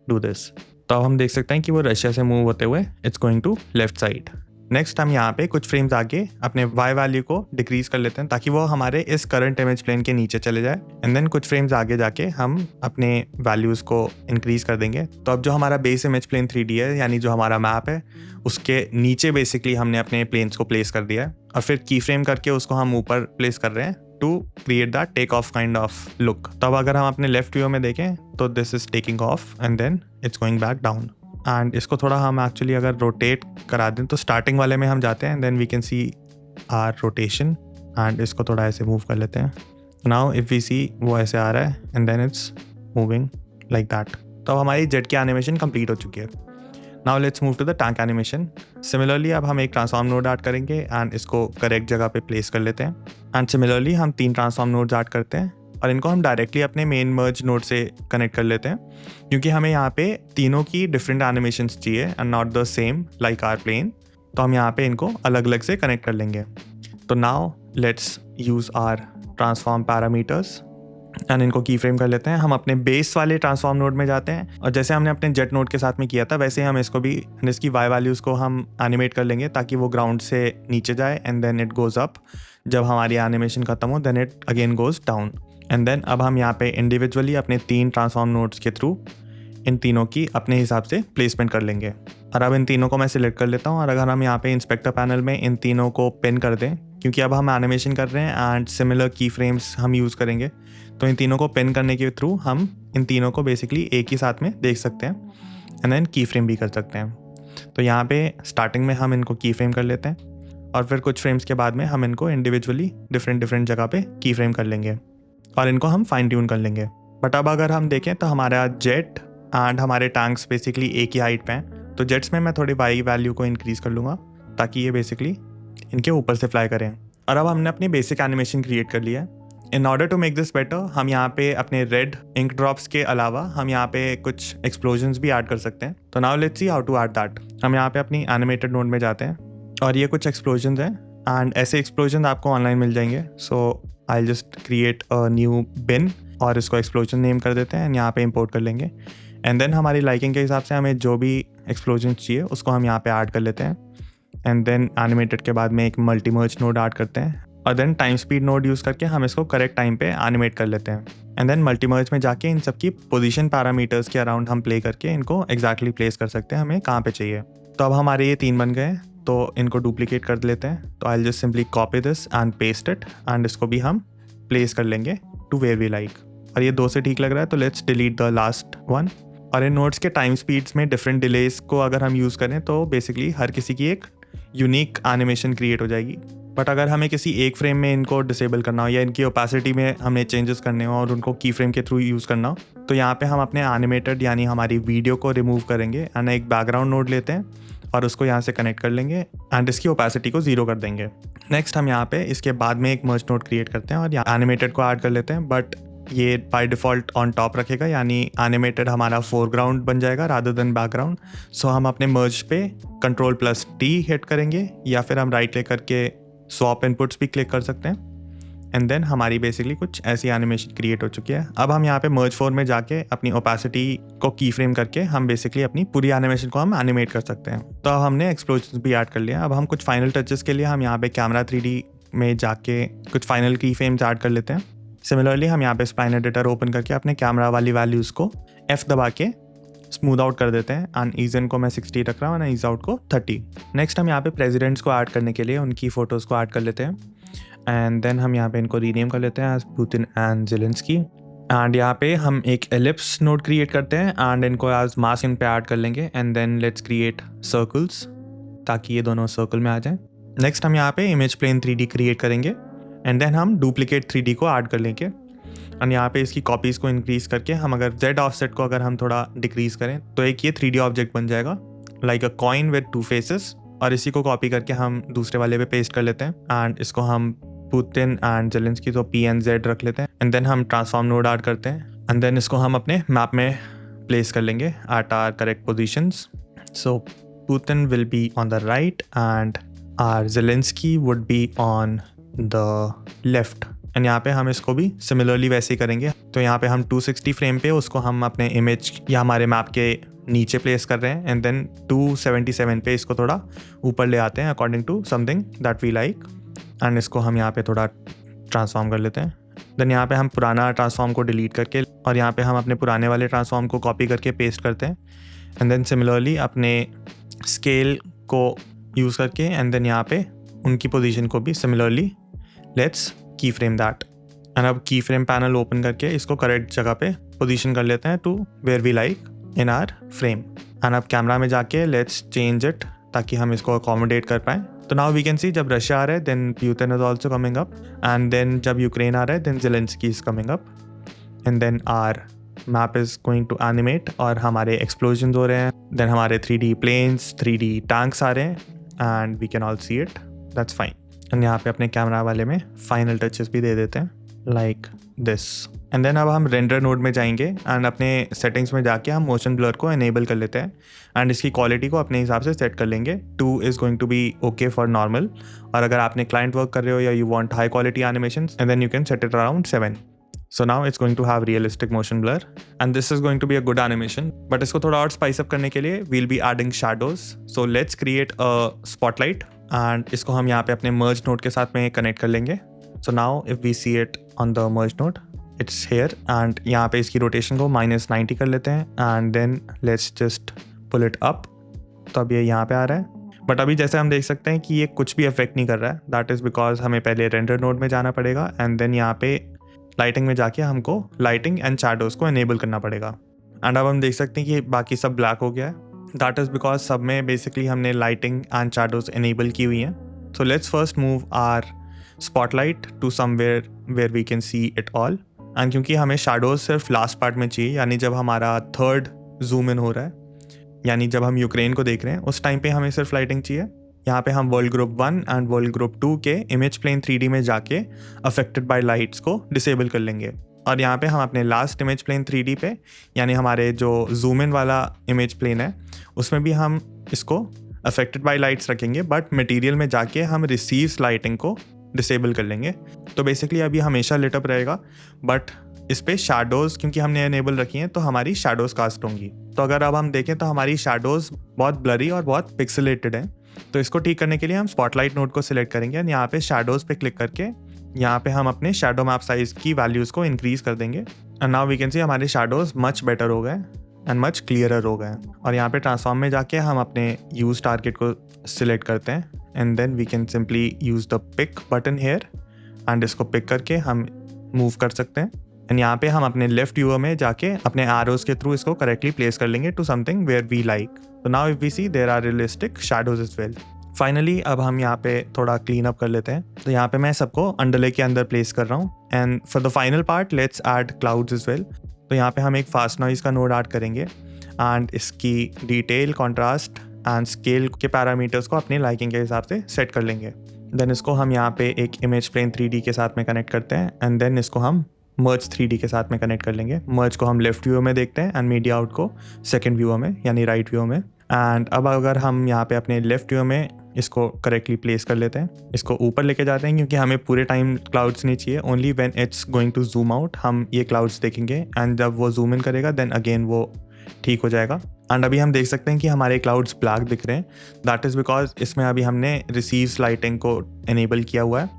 डू दिस। तो अब हम देख सकते हैं कि वो रशिया से मूव होते हुए it's going to left side. Next हम यहाँ पे कुछ फ्रेम्स आगे अपने y वैल्यू को डिक्रीज कर लेते हैं ताकि वो हमारे इस करंट इमेज प्लेन के नीचे चले जाए एंड देन कुछ फ्रेम्स आगे जाके हम अपने वैल्यूज़ को इंक्रीज कर देंगे। तो अब जो हमारा बेस इमेज प्लेन 3D है यानी जो हमारा मैप है उसके नीचे बेसिकली हमने अपने प्लेन्स को प्लेस कर दिया है और फिर की फ्रेम करके उसको हम ऊपर प्लेस कर रहे हैं to create the take off kind of look. तब अगर हम अपने लेफ्ट व्यू में देखें तो this is taking off and then it's going back down. And इसको थोड़ा हम एक्चुअली अगर रोटेट करा दें तो स्टार्टिंग वाले में हम जाते हैं then we can see our rotation and इसको थोड़ा ऐसे मूव कर लेते हैं। नाउ इफ़ वी सी वो ऐसे आ रहा है and then it's moving like that. तो हमारी जेट की एनिमेशन कंप्लीट हो चुकी है। Now let's move to the tank animation. Similarly अब हम एक ट्रांसफॉर्म नोड ऐड करेंगे एंड इसको करेक्ट जगह पे प्लेस कर लेते हैं एंड सिमिलरली हम 3 ट्रांसफॉर्म नोड्स ऐड करते हैं और इनको हम डायरेक्टली अपने मेन मर्ज नोड से कनेक्ट कर लेते हैं क्योंकि हमें यहाँ पे तीनों की डिफरेंट एनिमेशंस चाहिए and not the same like our plane. तो हम यहाँ पे इनको अलग अलग से कनेक्ट कर लेंगे। तो now let's use our transform parameters and इनको की फ्रेम कर लेते हैं। हम अपने बेस वाले ट्रांसफॉर्म नोड में जाते हैं और जैसे हमने अपने जेट नोड के साथ में किया था वैसे ही हम इसको भी इसकी वाई वैल्यूज़ को हम एनिमेट कर लेंगे ताकि वो ग्राउंड से नीचे जाए and then it goes up. जब हमारी एनिमेशन खत्म हो then it again goes down. And then अब हम यहाँ पे इंडिविजुअली अपने 3 ट्रांसफॉर्म नोड्स के थ्रू इन तीनों की अपने हिसाब से प्लेसमेंट कर लेंगे। और अब इन तीनों को मैं सिलेक्ट कर लेता हूँ और अगर हम यहाँ पे इंस्पेक्टर पैनल में इन तीनों को पिन कर दें, क्योंकि अब हम एनिमेशन कर रहे हैं एंड सिमिलर की फ्रेम्स हम यूज़ करेंगे, तो इन तीनों को पिन करने के थ्रू हम इन तीनों को बेसिकली एक ही साथ में देख सकते हैं एंड देन की फ्रेम भी कर सकते हैं। तो यहाँ पे स्टार्टिंग में हम इनको की फ्रेम कर लेते हैं और फिर कुछ फ्रेम्स के बाद में हम इनको इंडिविजुअली डिफरेंट जगह पे की फ्रेम कर लेंगे और इनको हम फाइन ट्यून कर लेंगे। बट अब अगर हम देखें तो हमारा जेट एंड हमारे टैंक्स बेसिकली एक ही हाइट पे हैं, तो जेट्स में मैं थोड़ी वाई वैल्यू को इंक्रीज़ कर लूँगा ताकि ये बेसिकली इनके ऊपर से फ्लाई करें। और अब हमने अपनी बेसिक एनिमेशन क्रिएट कर लिया है। In order to make this better हम यहाँ पे अपने रेड इंक ड्रॉप्स के अलावा हम यहाँ पे कुछ एक्सप्लोजन्स भी ऐड कर सकते हैं। तो now let's see how to add that. हम यहाँ पे अपनी एनिमेटेड नोड में जाते हैं और ये कुछ एक्सप्लोजन्स हैं एंड ऐसे एक्सप्लोजन आपको ऑनलाइन मिल जाएंगे। So I just create a new bin और इसको एक्सप्लोजन नेम कर देते हैं एंड यहाँ पे इंपोर्ट कर लेंगे। एंड देन हमारी लाइकिंग के हिसाब से हमें जो भी एक्सप्लोजन चाहिए उसको हम यहाँ पे ऐड कर लेते हैं। एंड देन एनिमेटेड के बाद में एक मल्टी मर्ज नोड ऐड करते हैं और then time speed node use करके हम इसको करेक्ट टाइम पे एनिमेट कर लेते हैं। एंड देन मल्टी मर्ज में जाके इन सबकी पोजीशन पैरामीटर्स के अराउंड हम प्ले करके इनको एग्जैक्टली प्लेस कर सकते हैं हमें कहाँ पे चाहिए। तो अब हमारे ये 3 बन गए, तो इनको डुप्लीकेट कर लेते हैं। तो I just simply copy this and paste it and इसको भी हम प्लेस कर लेंगे टू वेयर वी लाइक। और ये 2 से ठीक लग रहा है तो let's delete the last one. और इन नोड्स के टाइम स्पीड्स में डिफरेंट डिलेज को अगर हम यूज़ करें तो बेसिकली हर किसी की एक यूनिक एनिमेशन क्रिएट हो जाएगी। बट अगर हमें किसी एक फ्रेम में इनको डिसेबल करना हो या इनकी ओपेसिटी में हमें चेंजेस करने हो और उनको की फ्रेम के थ्रू यूज़ करना हो, तो यहाँ पे हम अपने एनिमेटेड यानी हमारी वीडियो को रिमूव करेंगे एंड एक बैकग्राउंड नोड लेते हैं और उसको यहाँ से कनेक्ट कर लेंगे एंड इसकी ओपेसिटी को 0 कर देंगे। नेक्स्ट हम यहाँ पे इसके बाद में एक मर्ज नोड क्रिएट करते हैं और यहाँ एनिमेटेड को ऐड कर लेते हैं, बट ये बाय डिफ़ॉल्ट ऑन टॉप रखेगा यानी एनिमेटेड हमारा फोरग्राउंड बन जाएगा रादर देन बैकग्राउंड। सो हम अपने मर्ज पे Ctrl+T हिट करेंगे या फिर हम राइट क्लिक करके स्वैप इनपुट्स भी क्लिक कर सकते हैं एंड देन हमारी बेसिकली कुछ ऐसी एनिमेशन क्रिएट हो चुकी है। अब हम यहाँ पे मर्ज 4 में जाके अपनी ओपेसिटी को की फ्रेम करके हम बेसिकली अपनी पूरी एनिमेशन को हम एनिमेट कर सकते हैं। तो अब हमने एक्सप्लोजन भी ऐड कर लिया। अब हम कुछ फाइनल टचेस के लिए हम यहाँ पे कैमरा 3D में जाके कुछ फाइनल की फ्रेम्स ऐड कर लेते हैं। सिमिलरली हम यहाँ पे स्प्लाइन एडिटर ओपन करके अपने कैमरा वाली वैल्यूज़ को F दबा के स्मूथ आउट कर देते हैं एंड ईज इन को मैं 60 रख रहा हूँ एंड ईज आउट को 30। नेक्स्ट हम यहाँ पे प्रेसिडेंट्स को ऐड करने के लिए उनकी फ़ोटोज़ को ऐड कर लेते हैं एंड देन हम यहाँ पे इनको रीनेम कर लेते हैं as Putin and Zelensky. And यहाँ पे हम एक एलिप्स नोड क्रिएट करते हैं एंड इनको एज मास्क इन पे ऐड कर लेंगे and then let's create circles ताकि ये दोनों सर्कल में आ जाएं। नेक्स्ट हम यहाँ पे इमेज प्लेन 3D क्रिएट करेंगे एंड देन हम डुप्लीकेट 3D को ऐड कर लेंगे और यहाँ पे इसकी कॉपीज़ को इंक्रीज़ करके हम अगर Z ऑफसेट को अगर हम थोड़ा डिक्रीज़ करें तो एक ये 3D ऑब्जेक्ट बन जाएगा like a coin with 2 faces. और इसी को कॉपी करके हम दूसरे वाले पे पेस्ट कर लेते हैं एंड इसको हम पुतिन एंड ज़ेलेंस्की तो PNZ रख लेते हैं एंड देन हम ट्रांसफॉर्म नोड ऐड करते हैं एंड देन इसको हम अपने मैप में प्लेस कर लेंगे at our correct positions. So Putin will be on the right and our Zelensky would be on the left and यहाँ पे हम इसको भी सिमिलरली वैसे ही करेंगे। तो यहाँ पे हम 260 फ्रेम पे उसको हम अपने इमेज या हमारे मैप के नीचे प्लेस कर रहे हैं एंड देन 277 पे इसको थोड़ा ऊपर ले आते हैं according to something that we like and इसको हम यहाँ पे थोड़ा ट्रांसफॉर्म कर लेते हैं। देन यहाँ पे हम पुराना ट्रांसफॉर्म को डिलीट करके और यहाँ पे हम अपने पुराने वाले ट्रांसफॉर्म को कॉपी करके पेस्ट करते हैं एंड देन सिमिलरली अपने स्केल को यूज़ करके एंड देन यहाँ पे उनकी पोजीशन को भी सिमिलरली लेट्स की फ्रेम दैट एंड अब की फ्रेम पैनल ओपन करके इसको करेक्ट जगह पे पोजीशन कर लेते हैं to where we like in our frame and अब कैमरा में जाके लेट्स चेंज इट ताकि हम इसको अकोमोडेट कर पाएँ। तो नाउ वी कैन सी जब रशिया आ रहा है then Putin is also coming up and then जब यूक्रेन आ रहा है then Zelensky is coming up and then our map is going to animate और हमारे एक्सप्लोजन हो रहे हैं। देन हमारे 3D प्लेन्स 3D टैंक्स आ रहे हैं and we can all see it, that's fine. And यहाँ पे अपने कैमरा वाले में फाइनल टचेस भी दे देते हैं लाइक दिस एंड देन अब हम रेंडर नोड में जाएंगे एंड अपने सेटिंग्स में जाके हम मोशन ब्लर को इनेबल कर लेते हैं एंड इसकी क्वालिटी को अपने हिसाब से सेट कर लेंगे। 2 is going to be okay for normal और अगर आपने क्लाइंट वर्क कर रहे हो या you want high quality animation and then you can set it around 7 So now it's going to have realistic motion blur and this is going to be a good animation. But इसको थोड़ा और spice up करने के लिए we'll be adding shadows. So let's create a spotlight and इसको हम यहाँ पे अपने merge node के साथ में connect कर लेंगे. So now if we see it on the merge node, it's here and यहाँ पे इसकी rotation को -90 कर लेते हैं and then let's just pull it up. तो अब ये यहाँ पे आ रहा है. बट अभी जैसे हम देख सकते हैं कि ये कुछ भी अफेक्ट नहीं कर रहा है. दैट इज़ बिकॉज हमें पहले रेंडर नोड में जाना पड़ेगा एंड देन यहाँ पे लाइटिंग में जाके हमको लाइटिंग एंड शैडोज़ को एनेबल करना पड़ेगा. एंड अब हम देख सकते हैं कि बाकी सब ब्लैक हो गया है. दैट इज़ बिकॉज सब में बेसिकली हमने लाइटिंग एंड शैडोज़ एनेबल की हुई हैं. So let's first move our spotlight to somewhere where we can see it all. And क्योंकि हमें शैडोज़ सिर्फ लास्ट पार्ट में चाहिए, यानी जब हमारा थर्ड जूम इन हो रहा है, यानी जब हम यूक्रेन को देख रहे हैं उस टाइम पे हमें सिर्फ लाइटिंग चाहिए. यहाँ पे हम world group 1 and world group 2 के इमेज प्लेन 3D में जाके अफेक्टेड बाय लाइट्स को डिसेबल कर लेंगे. और यहाँ पे हम अपने लास्ट इमेज प्लेन 3D पे, यानी हमारे जो जूम इन वाला इमेज प्लेन है, उसमें भी हम इसको अफेक्टेड बाय लाइट्स रखेंगे, बट मटेरियल में जाके हम रिसीव्स लाइटिंग को डिसेबल कर लेंगे. तो बेसिकली अभी हमेशा लिटअप रहेगा, बट इस पे शैडोज़ क्योंकि हमने एनेबल रखी हैं तो हमारी शैडोज़ कास्ट होंगी. तो अगर अब हम देखें तो हमारी शैडोज़ बहुत ब्लरी और बहुत पिक्सेलेटेड हैं. तो इसको ठीक करने के लिए हम स्पॉटलाइट नोड को सिलेक्ट करेंगे एंड यहाँ पे शैडोज़ पे क्लिक करके यहाँ पे हम अपने शैडो मैप साइज़ की वैल्यूज़ को इंक्रीज़ कर देंगे. And now we can see हमारे शैडोज़ मच बेटर हो गए एंड मच क्लियरर हो गए. और यहाँ पे ट्रांसफॉर्म में जाके हम अपने यूज़ टारगेट को सिलेक्ट करते हैं and then we can simply use the pick button here and इसको पिक करके हम मूव कर सकते हैं. एंड यहाँ पे हम अपने लेफ्ट व्यूअर में जाके अपने एरोज़ के थ्रू इसको करेक्टली प्लेस कर लेंगे to something where we like. तो now if we see there are realistic shadows as well. Finally अब हम यहाँ पे थोड़ा क्लीन अप कर लेते हैं. तो यहाँ पे मैं सबको अंडरले के अंदर प्लेस कर रहा हूँ and for the final part let's add clouds as well. तो यहाँ पे हम एक फास्ट नॉइज़ का नोड ऐड करेंगे एंड इसकी डिटेल, कॉन्ट्रास्ट एंड स्केल के पैरामीटर्स को अपनी लाइकिंग के हिसाब से सेट कर लेंगे. देन इसको हम यहाँ पे एक इमेज प्लेन 3D के साथ में कनेक्ट करते हैं एंड देन इसको हम मर्ज 3D के साथ में कनेक्ट कर लेंगे. मर्ज को हम लेफ्ट व्यू में देखते हैं एंड मीडिया आउट को सेकंड व्यू में यानी राइट व्यू में. एंड अब अगर हम यहाँ पे अपने लेफ्ट व्यू में इसको करेक्टली प्लेस कर लेते हैं, इसको ऊपर लेके जाते हैं क्योंकि हमें पूरे टाइम क्लाउड्स नहीं चाहिए. Only when it's going to zoom out हम ये क्लाउड्स देखेंगे एंड जब वो जूम इन करेगा देन अगेन वो ठीक हो जाएगा. एंड अभी हम देख सकते हैं कि हमारे क्लाउड्स ब्लैक दिख रहे हैं. दैट इज़ बिकॉज इसमें अभी हमने रिसीव्स लाइटिंग को एनेबल किया हुआ है,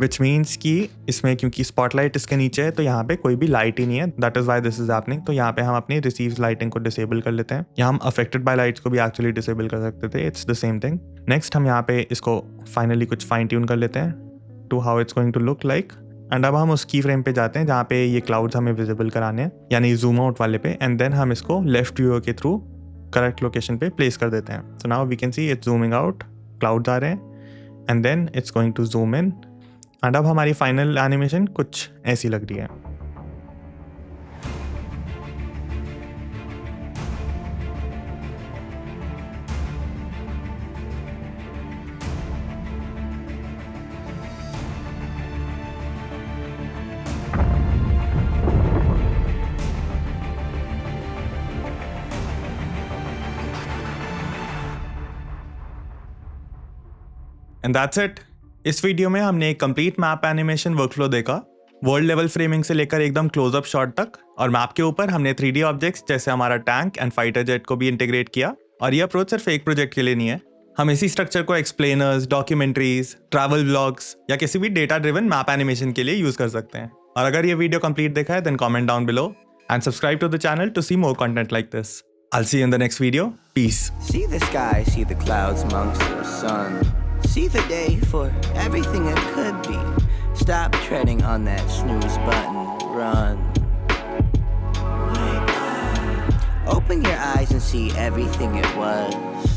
विच मीन्स कि इसमें क्योंकि स्पॉटलाइट इसके नीचे है तो यहाँ पे कोई भी लाइट ही नहीं है. That is why this is happening. तो यहाँ पे हम अपनी रिसीव्स लाइटिंग को डिसेबल कर लेते हैं. यहाँ हम अफेक्टेड बाय लाइट्स को भी एक्चुअली डिसेबल कर सकते थे. It's the same thing. Next हम यहाँ पे इसको फाइनली कुछ फाइन ट्यून कर लेते हैं to how it's going to look like. And अब हम उस की फ्रेम पे जाते हैं जहाँ पे ये क्लाउड्स हमें विजिबल कराने हैं, यानी जूम आउट वाले पे. एंड देन हम इसको लेफ्ट व्यू के थ्रू करेक्ट लोकेशन पे प्लेस कर देते हैं. So now we can see it's zooming out, clouds आ रहे हैं and then it's going to zoom in. And अब हमारी फाइनल एनिमेशन कुछ ऐसी लग रही है. And that's it. इस वीडियो में हमने एक कंप्लीट मैप एनिमेशन वर्कफ्लो देखा, वर्ल्ड लेवल फ्रेमिंग से लेकर एकदम क्लोजअप शॉट तक. और मैप के ऊपर हमने 3D ऑब्जेक्ट्स जैसे हमारा टैंक एंड फाइटर जेट को भी इंटीग्रेट किया. और ये अप्रोच सिर्फ एक प्रोजेक्ट के लिए नहीं है. हम इसी स्ट्रक्चर को एक्सप्लेनर्स, डॉक्यूमेंट्रीज, ट्रैवल व्लॉग्स या किसी भी डेटा ड्रिवन मैप एनिमेशन के लिए यूज कर सकते हैं. और अगर ये वीडियो कंप्लीट देखा है then comment down below and subscribe to the channel to see more content like this. I'll see you in the next video. Peace. See the sky, see the clouds amongst the sun. See the day for everything it could be. Stop treading on that snooze button. Run. Open your eyes and see everything it was.